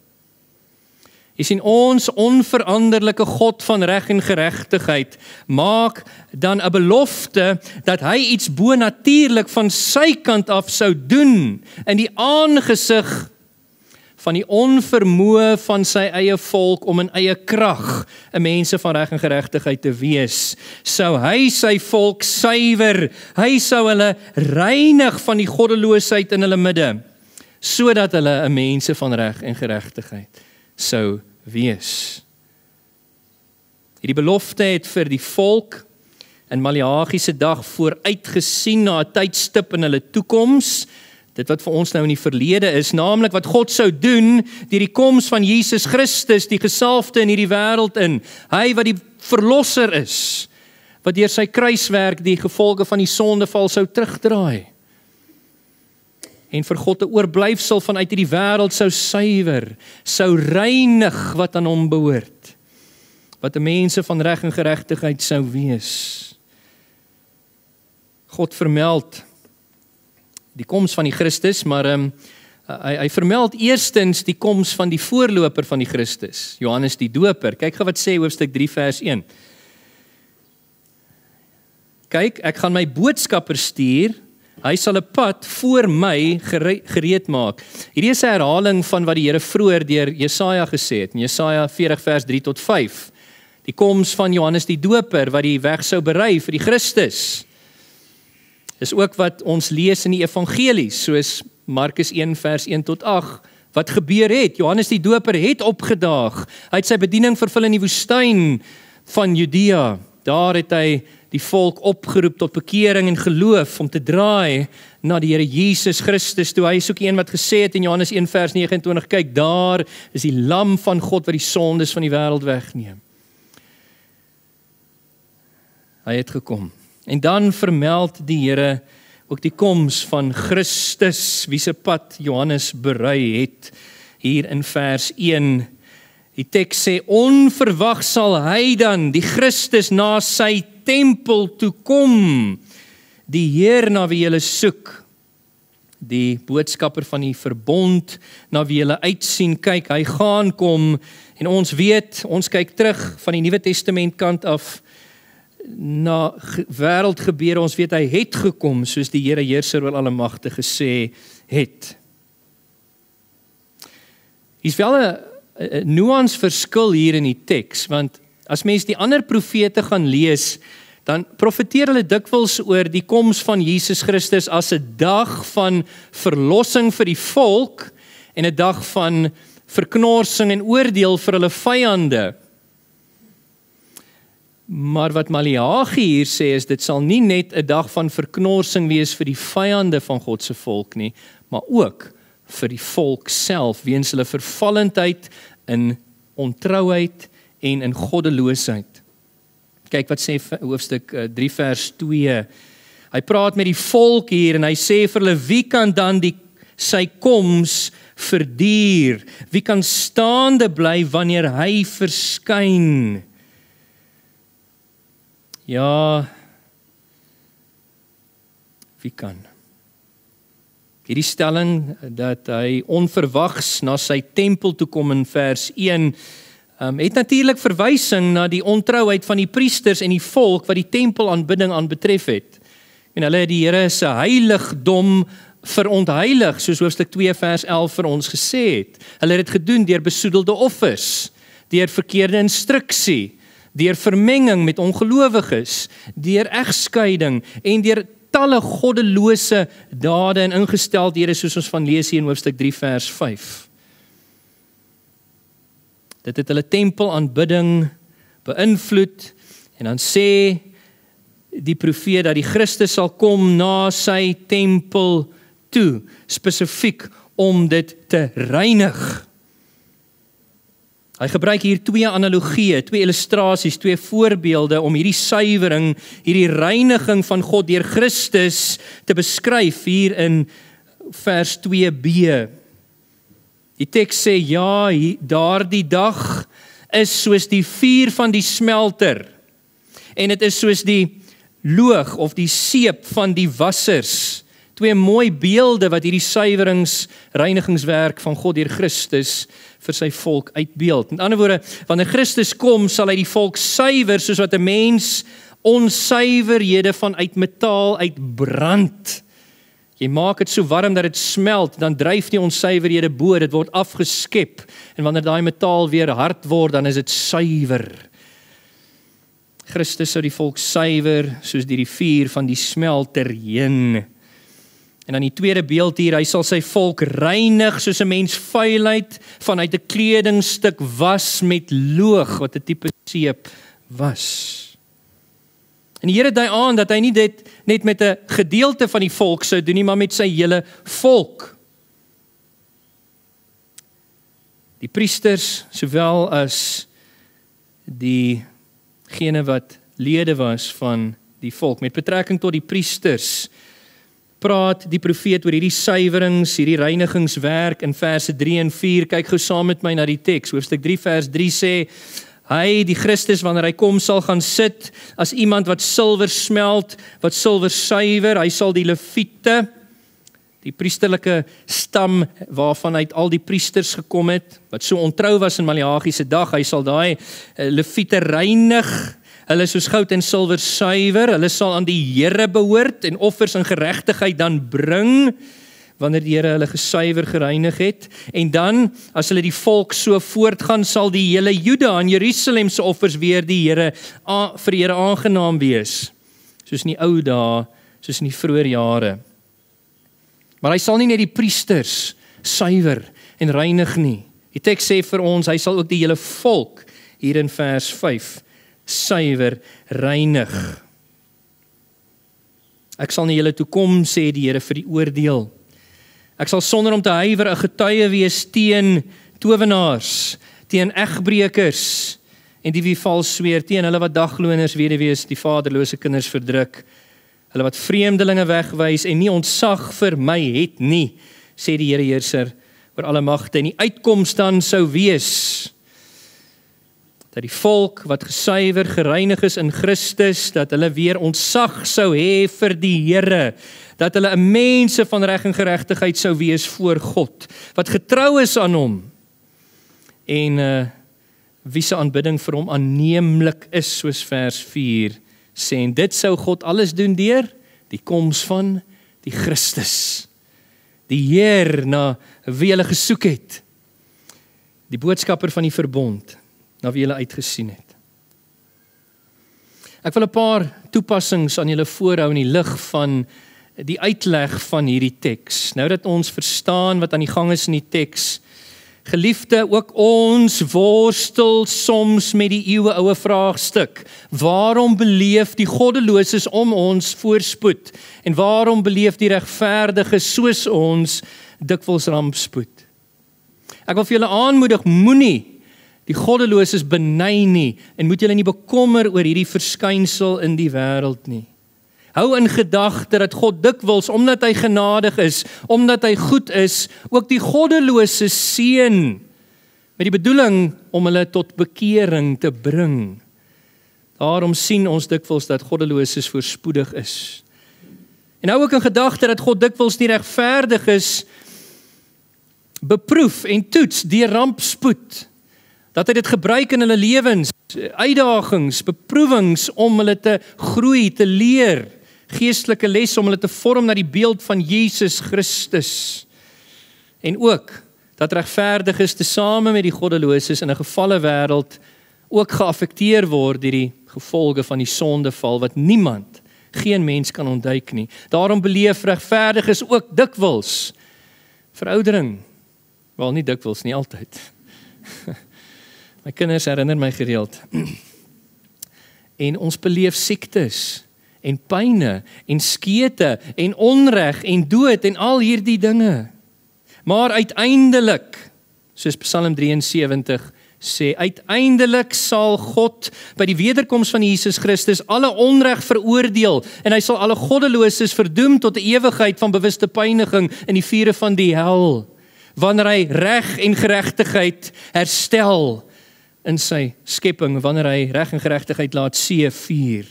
Jy sien, ons onveranderlike God van reg en geregtigheid maak dan 'n belofte dat hy iets bonatuurlik van sy kant af sou doen in die aangesig van die onvermoë van sy eie volk om in eie krag 'n mense van reg en geregtigheid te wees, sou hy sy volk suiwer, hy sou hulle reinig van die goddeloosheid in hulle midde, sodat hulle 'n mense van reg en geregtigheid sou wees. Hierdie belofte het vir die volk in Maleagi se dag vooruitgesien na 'n tydstip in hulle toekoms, dit wat vir ons nou in die verlede is, naamlik wat God sou doen deur die koms van Jesus Christus, die gesalfde in hierdie wêreld in, hy wat die verlosser is, wat deur sy kruiswerk die gevolge van die sondeval sou terugdraai, en vir God 'n oorblyfsel vanuit hierdie wêreld sou suiwer, sou reinig wat aan hom behoort, wat 'n mense van reg en geregtigheid sou wees. God vermeld die koms van die Christus, maar hy vermeld eerstens die koms van die voorloper van die Christus, Johannes die Doper. Kyk gou wat sê hoofstuk 3 vers 1. Kyk, ek gaan my boodskapper stuur, hy sal 'n pad voor my gereed maak. Hierdie is 'n herhaling van wat die Here vroeër deur Jesaja gesê het, in Jesaja 40 vers 3 tot 5. Die koms van Johannes die Doper, wat die weg sou berei vir die Christus. Dis ook wat ons lees in die evangelies, soos Markus 1 vers 1 tot 8, wat gebeur het. Johannes die Doper het opgedaag, hy het sy bediening vervul in die woestyn van Judea. Daar het hy die volk opgeroep tot bekering en geloof, om te draai na die Here Jesus Christus toe. Hy is ook een wat gesê het in Johannes 1 vers 29, kyk, daar is die lam van God wat die sondes van die wêreld wegneem. Hy het gekom. En dan vermeld die Here ook die koms van Christus, wie se pad Johannes berei het, hier in vers 1. Die teks sê, onverwag sal hy dan, die Christus, na sy tempel toe kom, die Heer na wie julle soek, die boodskapper van die verbond, na wie julle uitsien, kyk, hy gaan kom, en ons weet, ons kyk terug van die Nuwe Testament kant af, na wêreldgebeure, ons weet hy het gekom, soos die Here Heerser oor alle magte gesê het. Hier's wel 'n nuance verskil hier in die teks, want as mens die ander profete gaan lees, dan profeteer hulle dikwels oor die koms van Jesus Christus as 'n dag van verlossing vir die volk, en 'n dag van verknorsing en oordeel vir hulle vyande. Maar wat Maleagi hier sê is, dit sal nie net 'n dag van verknorsing wees vir die vyande van God se volk nie, maar ook vir die volk self, weens hulle vervallendheid in ontrouheid en in goddeloosheid. Kyk wat sê hoofstuk 3 vers 2. Hy praat met die volk hier en hy sê vir hulle, wie kan dan sy koms verduur? Wie kan staande bly wanneer hy verskyn? Ja, wie kan? Hierdie stelling dat hy onverwags na sy tempel toe kom in vers 1, het natuurlik verwysing na die ontrouheid van die priesters en die volk wat die tempelaanbidding aanbetref het. En hulle het die Here se heiligdom verontheilig, soos hoofstuk 2 vers 11 vir ons gesê het. Hulle het dit gedoen deur besoedelde offers, deur verkeerde instruksie, deur vermenging met ongelowiges, deur egskeiding en deur talle goddelose dade en ingesteldhede, soos ons van lees hier in hoofstuk 3 vers 5. Dit het hulle tempelaanbidding beïnvloed, en dan sê die profeet dat die Christus sal kom na sy tempel toe, spesifiek om dit te reinig. Hy gebruik hier 2 analogieë, 2 illustrasies, 2 voorbeelde om hierdie suiwering, hierdie reiniging van God deur Christus te beskryf hier in vers 2b. Die teks sê, ja, daardie dag is soos die vuur van die smelter, en dit is soos die loog of die seep van die wassers. 2 mooi beelde wat hierdie reinigingswerk van God deur Christus vir sy volk uitbeeld. Met ander woorde, wanneer Christus kom, sal hy die volk suiwer, soos wat 'n mens onsuiverhede van uit metaal uitbrand. Jy maak dit so warm dat dit smelt, dan dryf die onsuiverhede bo, dit word afgeskep. En wanneer daai metaal weer hard word, dan is dit suiwer. Christus sou die volk suiwer, soos die rivier van die smelter heen. En dan die tweede beeld hier, hy sal sy volk reinig, soos 'n mens vuilheid vanuit 'n kledingstuk was met loog, wat 'n tipe seep was. En die Here dui aan dat hy nie dit net met 'n gedeelte van die volk sou doen nie, maar met sy hele volk. Die priesters, sowel as diegene wat lede was van die volk. Met betrekking tot die priesters, praat die profeet oor hierdie suiwerings, hierdie reinigingswerk in verse 3 en 4. Kyk gou saam met my na die teks. Hoofstuk 3 vers 3 sê, hy, die Christus, wanneer hy kom, sal gaan sit as iemand wat silwer smelt, wat silwer suiwer. Hy sal die leviete, die priesterlike stam waarvan uit al die priesters gekom het, wat so ontrou was in Maleagi se dag, hy sal daai leviete reinig. Hulle is soos goud en silwer suiwer. Hulle sal aan die Here behoort en offers in geregtigheid dan bring, wanneer die Here hulle gesuiwer gereinig het. En dan, as hulle die volk so voortgaan, sal die hele Juda en Jerusalem se offers weer die Here vir die Here aangenaam wees, soos in die ou dae, soos in die vroeë jare. Maar hy sal nie net die priesters suiwer en reinig nie. Die teks sê vir ons, hy sal ook die hele volk, hier in vers 5, suiwer, reinig. Ek sal na julle toe kom, sê die Here, vir die oordeel. Ek sal sonder om te huiwer 'n getuie wees teen towenaars, teen egbrekers en die wie vals sweer, teen hulle wat dagloners, weduwees, die vaderlose kinders verdruk, hulle wat vreemdelinge wegwys en nie ontsag vir my het nie, sê die Here Heerser oor alle magte. En die uitkoms dan sou wees dat die volk wat gesuiwer, gereinig is in Christus, dat hulle weer ontsag sou hê vir die Here, dat hulle 'n mense van reg en geregtigheid sou wees voor God, wat getrou is aan hom, en wie se aanbidding vir hom aanneemlik is, soos vers 4 sê, en dit sou God alles doen deur die koms van die Christus, die Heer na wie hulle gesoek het, die boodskapper van die verbond, na wie julle uitgesien het. Ek wil 'n paar toepassings aan julle voorhou in die lig van die uitleg van hierdie teks. Nou dat ons verstaan wat aan die gang is in die teks, geliefde, ook ons worstel soms met die eeueoue vraagstuk. Waarom beleef die goddeloses om ons voorspoed? En waarom beleef die regverdiges soos ons dikwels rampspoed? Ek wil vir julle aanmoedig, moenie die goddeloses beny nie, en moet julle nie bekommer oor hierdie verskynsel in die wêreld nie. Hou in gedagte dat God dikwels, omdat hy genadig is, omdat hy goed is, ook die goddeloses seën, met die bedoeling om hulle tot bekering te bring. Daarom sien ons dikwels dat goddeloses voorspoedig is. En hou ook in gedagte dat God dikwels die regverdiges beproef en toets deur rampspoed, dat hy dit gebruik in hulle lewens, uitdagings, beproewings om hulle te groei, te leer, geestelike les om hulle te vorm na die beeld van Jesus Christus. En ook dat regverdiges tesame met die goddeloses in 'n gefalle wêreld ook geaffekteer word deur die gevolge van die sondeval wat niemand, geen mens kan ontduik nie. Daarom beleef regverdiges ook dikwels veroudering. Wel, nie dikwels nie, altyd. My kinders herinner my gereeld. En ons beleef siektes en pyne en skete en onreg en dood en al hierdie dinge. Maar uiteindelik, soos Psalm 73 sê, uiteindelik sal God by die wederkoms van Jesus Christus alle onreg veroordeel en hy sal alle goddeloses verdoem tot 'n ewigheid van bewuste pyniging in die vure van die hel, wanneer hy reg en geregtigheid herstel in sy skepping, wanneer hy reg en geregtigheid laat seëvier.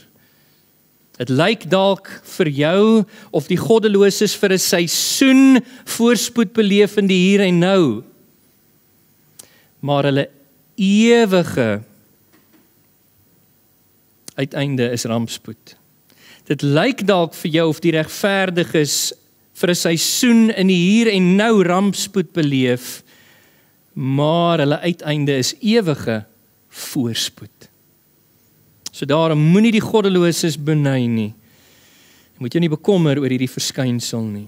Dit lyk dalk vir jou of die goddeloses vir 'n seisoen voorspoed beleef in die hier en nou, maar hulle ewige uiteinde is rampspoed. Dit lyk dalk vir jou of die regverdiges vir 'n seisoen in die hier en nou rampspoed beleef, maar hulle uiteinde is ewige voorspoed. So daarom moenie die goddeloses beny nie. Jy moet jou nie bekommer oor hierdie verskynsel nie.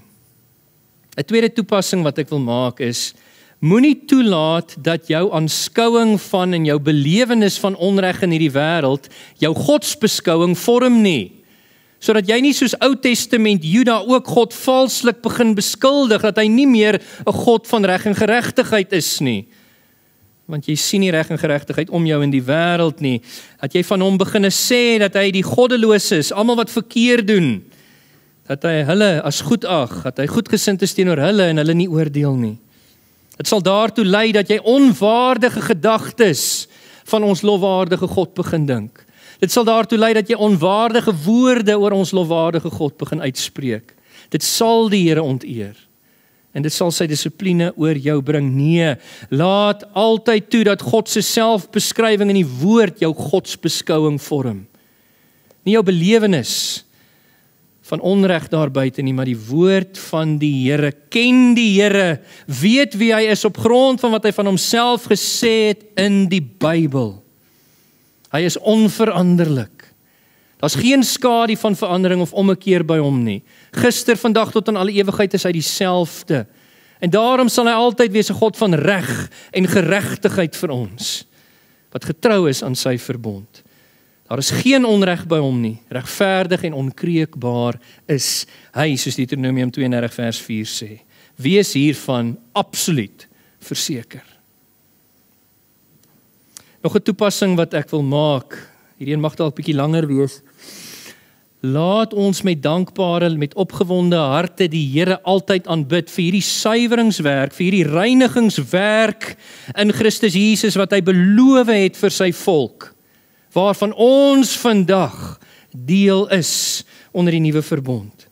'n tweede toepassing wat ek wil maak is, moenie toelaat dat jou aanskouing van en jou belewenis van onreg in hierdie wêreld jou godsbeskouing vorm nie. Sodat jy nie soos Ou Testament Juda ook God valslik begin beskuldig, dat hy nie meer 'n God van reg en geregtigheid is nie. Want jy sien nie reg en geregtigheid om jou in die wêreld nie. Dat jy van hom beginne sê dat hy die goddeloses, almal wat verkeerd doen, dat hy hulle as goed ag, dat hy goedgesind is teenoor hulle en hulle nie oordeel nie. Dit sal daartoe lei dat jy onwaardige gedagtes van ons lofwaardige God begin dink. Dit sal daartoe lei dat jy onwaardige woorde oor ons lofwaardige God begin uitspreek. Dit sal die Here onteer. En dit sal sy dissipline oor jou bring. Nee, laat altyd toe dat God se selfbeskrywing in die woord jou godsbeskouing vorm. Nie jou belewenis van onreg daar buite nie, maar die woord van die Here. Ken die Here, weet wie hy is op grond van wat hy van homself gesê het in die Bybel. Hy is onveranderlik. Daar's geen skadu van verandering of ommekeer by hom nie. Gister, vandag tot in alle ewigheid is hy dieselfde. En daarom sal hy altyd wees 'n God van reg en geregtigheid vir ons, wat getrou is aan sy verbond. Daar is geen onreg by hom nie. Regverdig en onkreukbaar is hy, soos Deuteronomium 32 vers 4 sê. Wees hiervan absoluut verseker. Nog 'n toepassing wat ek wil maak. Hierdie een mag dalk 'n bietjie langer wees. Laat ons met dankbare, met opgewonde harte die Here altyd aanbid vir hierdie suiweringswerk, vir hierdie reinigingswerk in Christus Jesus wat hy beloof het vir sy volk, waarvan ons vandag deel is onder die nuwe verbond.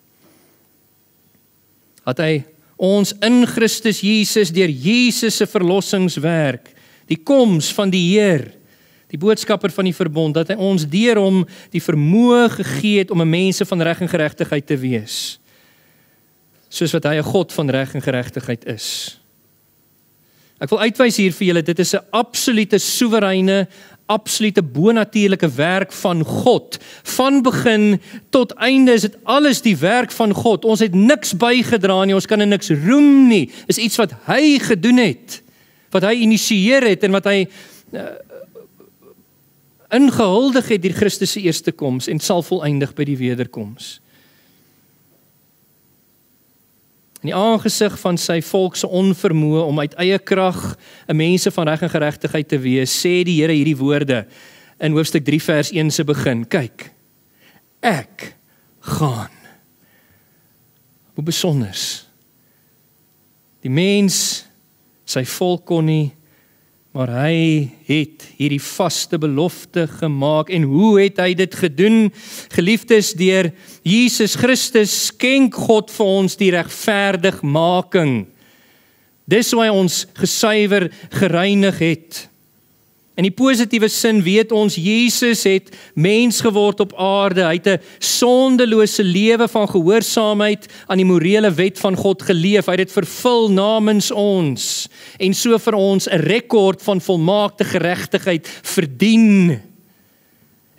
Dat hy ons in Christus Jesus deur Jesus se verlossingswerk, die koms van die Heer, die boodskapper van die verbond, dat hy ons deur hom die vermoë gegee het om 'n mense van reg en geregtigheid te wees, soos wat hy 'n God van reg en geregtigheid is. Ek wil uitwys hier vir julle, dit is 'n absolute soewereine, absolute bonatuurlike werk van God. Van begin tot einde is dit alles die werk van God. Ons het niks bygedra nie, ons kan niks roem nie. Is iets wat hy gedoen het, wat hy initieer het en wat hy ingehuldig het deur Christus se eerste koms en sal volëindig by die wederkoms. In die aangesig van sy volk se onvermoë om uit eie krag 'n mense van reg en geregtigheid te wees, sê die Here hierdie woorde in hoofstuk 3 vers 1 se begin. Kyk, ek gaan. Hoe besonders. Die mens, sy volk kon nie, maar hy het hierdie vaste belofte gemaak. En hoe het hy dit gedoen? Geliefdes, deur Jesus Christus skenk God vir ons die regverdigmaking. Dis hoe hy ons gesuiwer, gereinig het. In die positiewe sin weet ons, Jesus het mens geword op aarde. Hy het 'n sondelose lewe van gehoorsaamheid aan die morele wet van God geleef. Hy het dit vervul namens ons en so vir ons 'n rekord van volmaakte geregtigheid verdien.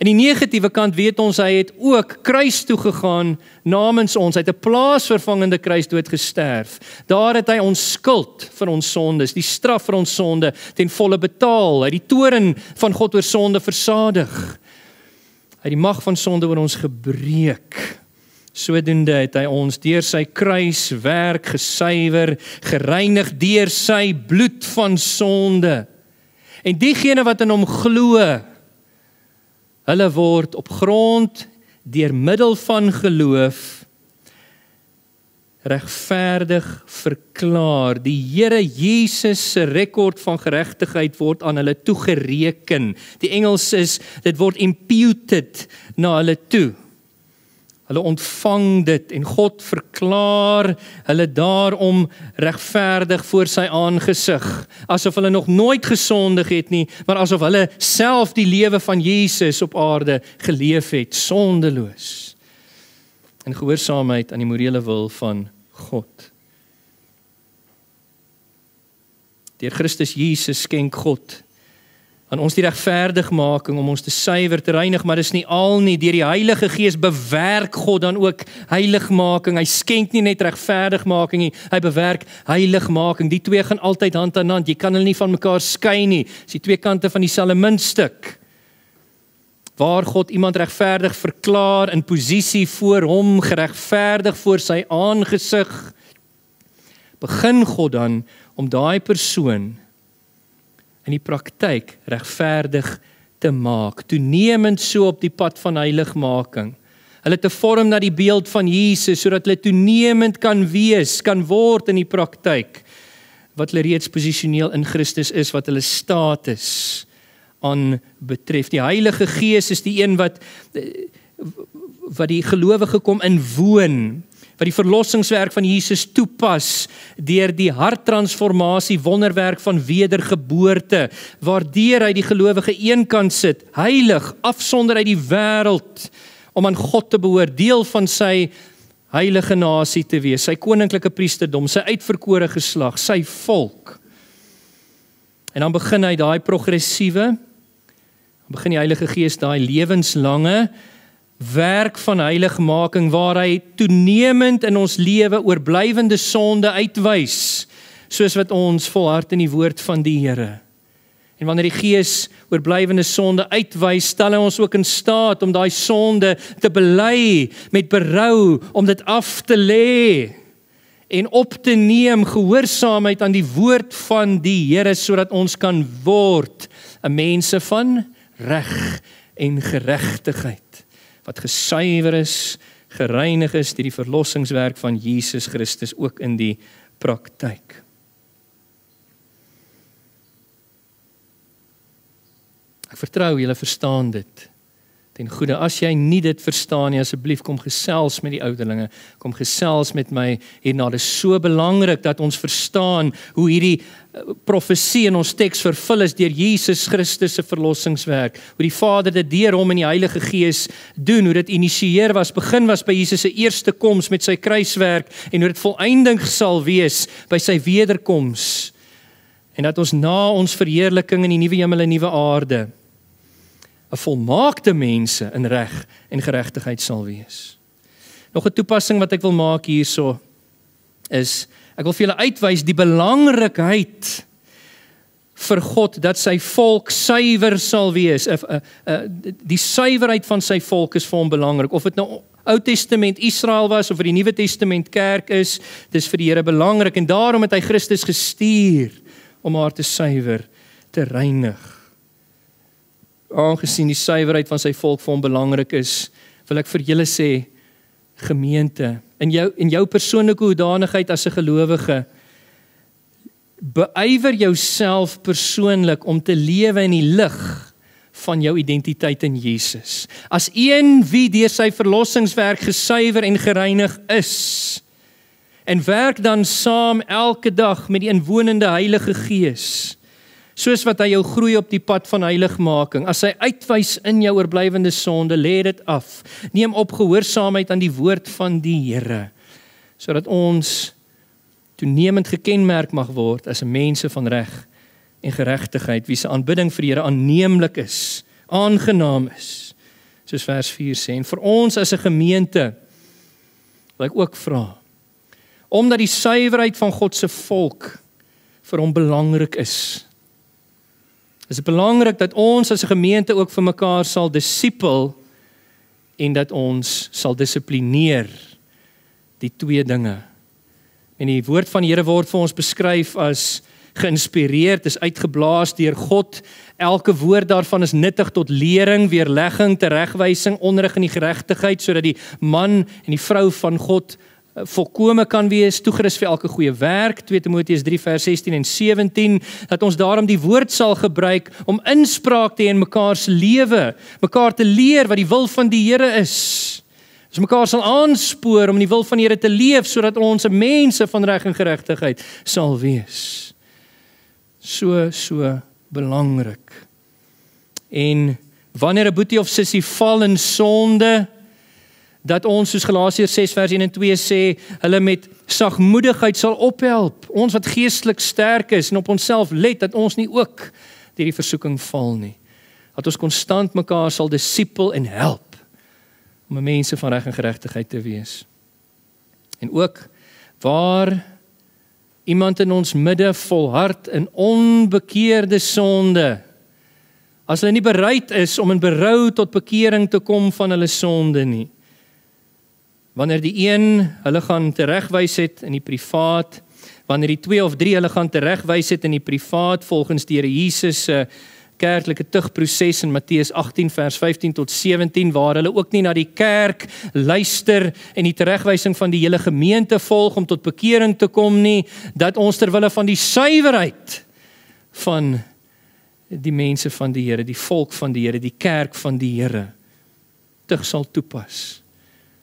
In die negatiewe kant weet ons, hy het ook kruis toe gegaan namens ons. Hy het 'n plaasvervangende kruisdood gesterf. Daar het hy ons skuld vir ons sondes, die straf vir ons sonde ten volle betaal. Hy het die toorn van God oor sonde versadig. Hy het die mag van sonde oor ons gebreek. Sodoende het hy ons deur sy kruiswerk gesuiwer, gereinig deur sy bloed van sonde. En diegene wat in hom glo, hulle word op grond deur middel van geloof regverdig verklaar. Die Here Jesus se rekord van geregtigheid word aan hulle toegereken. Die Engels is, dit word imputed na hulle toe. Hulle ontvang dit en God verklaar hulle daarom regverdig voor sy aangesig. Asof hulle nog nooit gesondig het nie, maar asof hulle self die lewe van Jesus op aarde geleef het, sondeloos. In gehoorsaamheid aan die morele wil van God. Deur Christus Jesus skenk God aan ons die regverdigmaking om ons te suiwer, te reinig, maar dis nie al nie. Deur die Heilige Gees bewerk God dan ook heiligmaking. Hy skenk nie net regverdigmaking nie, hy bewerk heiligmaking. Die twee gaan altyd hand aan hand. Jy kan hulle nie van mekaar skei nie. Dis die twee kante van dieselfde muntstuk. Waar God iemand regverdig verklaar in posisie voor hom, geregverdig voor sy aangesig, begin God dan om daai persoon in die praktyk regverdig te maak, toenemend so op die pad van heiligmaking. Hulle te vorm na die beeld van Jesus, sodat hulle toenemend kan wees, kan word in die praktyk, wat hulle reeds posisioneel in Christus is, wat hulle status aan betref. Die Heilige Gees is die een wat die gelowige kom inwoon, wat die verlossingswerk van Jesus toepas deur die harttransformasie, wonderwerk van wedergeboorte, waardeur hy die gelowige een kan sit, heilig, afsonder uit die wêreld, om aan God te behoort, deel van sy heilige nasie te wees, sy koninklike priesterdom, sy uitverkore geslag, sy volk. En dan begin hy daai progressiewe, begin die Heilige Gees daai lewenslange werk van heiligmaking, waar hy toenemend in ons lewe oorblywende sonde uitwys, soos wat ons volhard in die woord van die Here. En wanneer die Gees oorblywende sonde uitwys, stel hy ons ook in staat om daai sonde te bely met berou, om dit af te lê en op te neem, gehoorsaamheid aan die woord van die Here, sodat ons kan word 'n mense van reg en geregtigheid, wat gesuiwer is, gereinig is deur die verlossingswerk van Jesus Christus, ook in die praktyk. Ek vertrou julle verstaan dit ten goeie. As jy nie dit verstaan nie, asseblief kom gesels met die ouderlinge, kom gesels met my hierna. Dit is so belangrik dat ons verstaan hoe hierdie profesie in ons teks vervul is deur Jesus Christus se verlossingswerk, hoe die Vader dit deur hom en die Heilige Gees doen, hoe dit initieer was, begin was by Jesus se eerste koms met sy kruiswerk, en hoe dit volëindig sal wees by sy wederkoms, en dat ons na ons verheerliking in die nuwe hemel en nuwe aarde 'n volmaakte mense in reg en geregtigheid sal wees. Nog 'n toepassing wat ek wil maak hierso is, ek wil vir julle uitwys die belangrikheid vir God dat sy volk suiwer sal wees. Die suiwerheid van sy volk is vir hom belangrik. Of dit nou Ou Testament Israel was of vir die Nuwe Testament kerk is, dis vir die Here belangrik, en daarom het hy Christus gestuur om haar te suiwer, te reinig. Aangesien die suiwerheid van sy volk vir hom belangrik is, wil ek vir julle sê, gemeente, in jou persoonlike hoedanigheid as 'n gelowige, beywer jouself persoonlik om te lewe in die lig van jou identiteit in Jesus. As een wie deur sy verlossingswerk gesuiwer en gereinig is, en werk dan saam elke dag met die inwonende Heilige Gees, soos wat hy jou groei op die pad van heiligmaking. As hy uitwys in jou oorblywende sonde, lê dit af. Neem op gehoorsaamheid aan die woord van die Here, sodat ons toenemend gekenmerk mag word as 'n mense van reg en geregtigheid, wie se aanbidding vir die Here aanneemlik is, aangenaam is, soos vers 4 sê. En vir ons as 'n gemeente, wil ek ook vra, omdat die suiwerheid van God se volk vir hom belangrik is dit belangrik dat ons as 'n gemeente ook vir mekaar sal disipel en dat ons sal dissiplineer, die twee dinge. En die woord van die Here word vir ons beskryf as geïnspireerd, is uitgeblaas deur God. Elke woord daarvan is nuttig tot lering, weerlegging, teregwysing, onderrig in die geregtigheid, sodat die man en die vrou van God volkome kan wees, toegerus vir elke goeie werk, 2 Timoteus 3 vers 16 en 17, dat ons daarom die woord sal gebruik om inspraak te hê in mekaar se lewe, mekaar te leer wat die wil van die Here is. Ons mekaar sal aanspoor om in die wil van die Here te leef, sodat ons mense van reg en geregtigheid sal wees. So belangrik. En wanneer 'n boetie of sussie val in sonde, dat ons, soos Galasiërs 6 vers 1 en 2 sê, hulle met sagmoedigheid sal ophelp. Ons wat geestelik sterk is en op onsself let, dat ons nie ook deur die versoeking val nie. Dat ons konstant mekaar sal disipel en help om 'n mense van reg en geregtigheid te wees. En ook waar iemand in ons midde volhard in onbekeerde sonde, as hulle nie bereid is om in berou tot bekering te kom van hulle sonde nie, wanneer die een hulle gaan teregwys het in die privaat, wanneer die 2 of 3 hulle gaan teregwys het in die privaat volgens die Here Jesus se kerklike tugproses in Matteus 18 vers 15 tot 17, waar hulle ook nie na die kerk luister en die teregwysing van die hele gemeente volg om tot bekering te kom nie, dat ons terwille van die suiwerheid van die mense van die Here, die volk van die Here, die kerk van die Here, tug sal toepas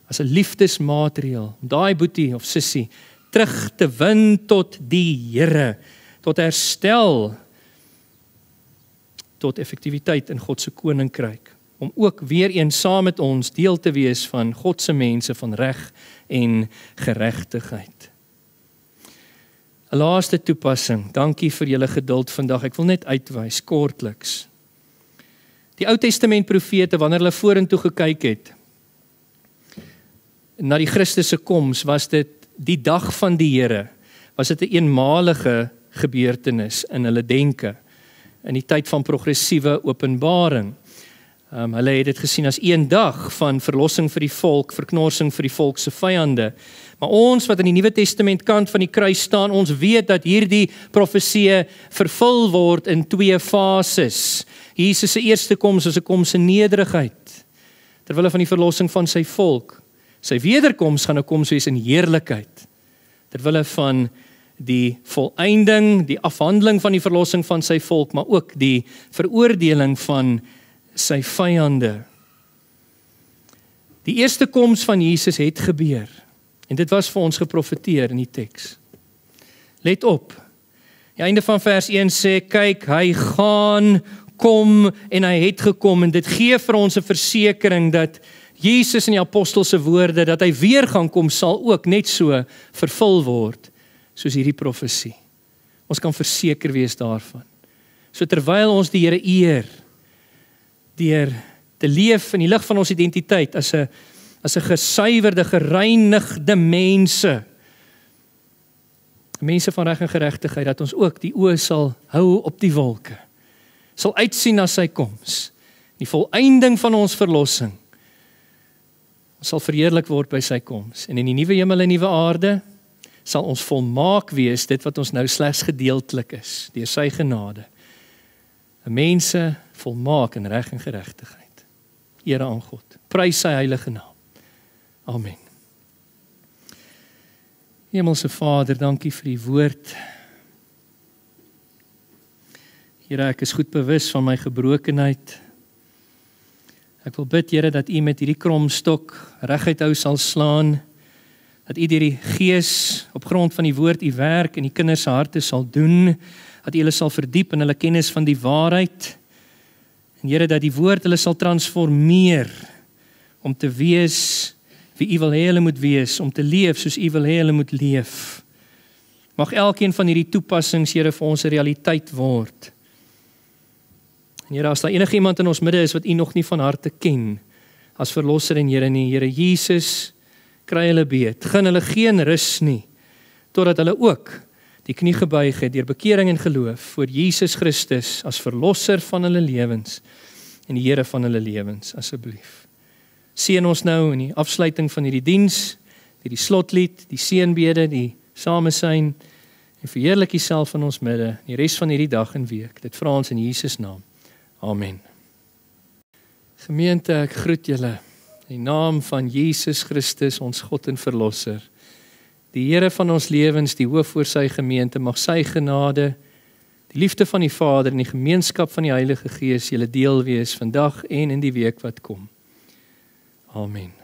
as 'n liefdesmaatreël om daai boetie of sussie terug te win tot die Here, tot herstel, tot effektiwiteit in God se koninkryk, om ook weer eens saam met ons deel te wees van God se mense van reg en geregtigheid. 'n Laaste toepassing. Dankie vir julle geduld vandag. Ek wil net uitwys kortliks. Die Ou Testament profete, wanneer hulle vorentoe gekyk het na die Christus se koms, was dit die dag van die Here, was dit 'n eenmalige gebeurtenis in hulle denke, in die tyd van progressiewe openbaring. Hulle het dit gesien as een dag van verlossing vir die volk, verknorsing vir die volk se vyande. Maar ons wat in die Nuwe Testament kant van die kruis staan, ons weet dat hierdie profeseë vervul word in 2 fases. Jesus se eerste koms is 'n koms in nederigheid, terwille van die verlossing van sy volk. Sy wederkoms gaan 'n koms wees in heerlikheid, terwille van die volëinding, die afhandeling van die verlossing van sy volk, maar ook die veroordeling van sy vyande. Die eerste koms van Jesus het gebeur, en dit was vir ons geprofeteer in die teks. Let op, die einde van vers 1 sê, kyk, hy gaan, kom, en hy het gekom, en dit gee vir ons 'n versekering dat Jesus in die apostel se woorde, dat hy weer gaan kom, sal ook net so vervul word, soos hierdie profesie. Ons kan verseker wees daarvan. So terwyl ons die Here eer, deur te leef in die lig van ons identiteit as 'n gesuiwerde, gereinigde mense van reg en geregtigheid, dat ons ook die oë sal hou op die wolke, sal uitsien na sy koms, die volëinding van ons verlossing. Ons sal verheerlik word by sy koms, en in die nuwe hemel en nuwe aarde sal ons volmaak wees, dit wat ons nou slegs gedeeltelik is, deur sy genade. 'n Mense volmaak in reg en geregtigheid. Ere aan God. Prys sy heilige naam. Amen. Hemelse Vader, dankie vir die woord. Here, ek is goed bewus van my gebrokenheid. Ek wil bid, Here, dat U met hierdie kromstok reguit hou sal slaan, dat U deur die Gees op grond van die woord U werk en die kinders se harte sal doen, dat U hulle sal verdiep in hulle kennis van die waarheid, en Here, dat die woord hulle sal transformeer, om te wees wie U wil hê hulle moet wees, om te leef soos U wil hê hulle moet leef. Mag elkeen van hierdie toepassings, Here, vir ons 'n realiteit word. En Here, as daar enige iemand in ons midde is wat U nog nie van harte ken, as verlosser en Here nie, Here Jesus, kry hulle beet, gun hulle geen rus nie, totdat hulle ook die knie gebuig het deur bekering en geloof voor Jesus Christus as verlosser van hulle lewens en die Here van hulle lewens, asseblief. Seën ons nou in die afsluiting van hierdie diens, die slotlied, die seënbede, die samesyn, en verheerlik U self in ons midde, die res van hierdie dag en week. Dit vra ons in Jesus naam. Amen. Gemeente, ek groet julle in die naam van Jesus Christus, ons God en Verlosser. Die Here van ons lewens, die hoof oor sy gemeente, mag sy genade, die liefde van die Vader en die gemeenskap van die Heilige Gees julle deel wees vandag en in die week wat kom. Amen.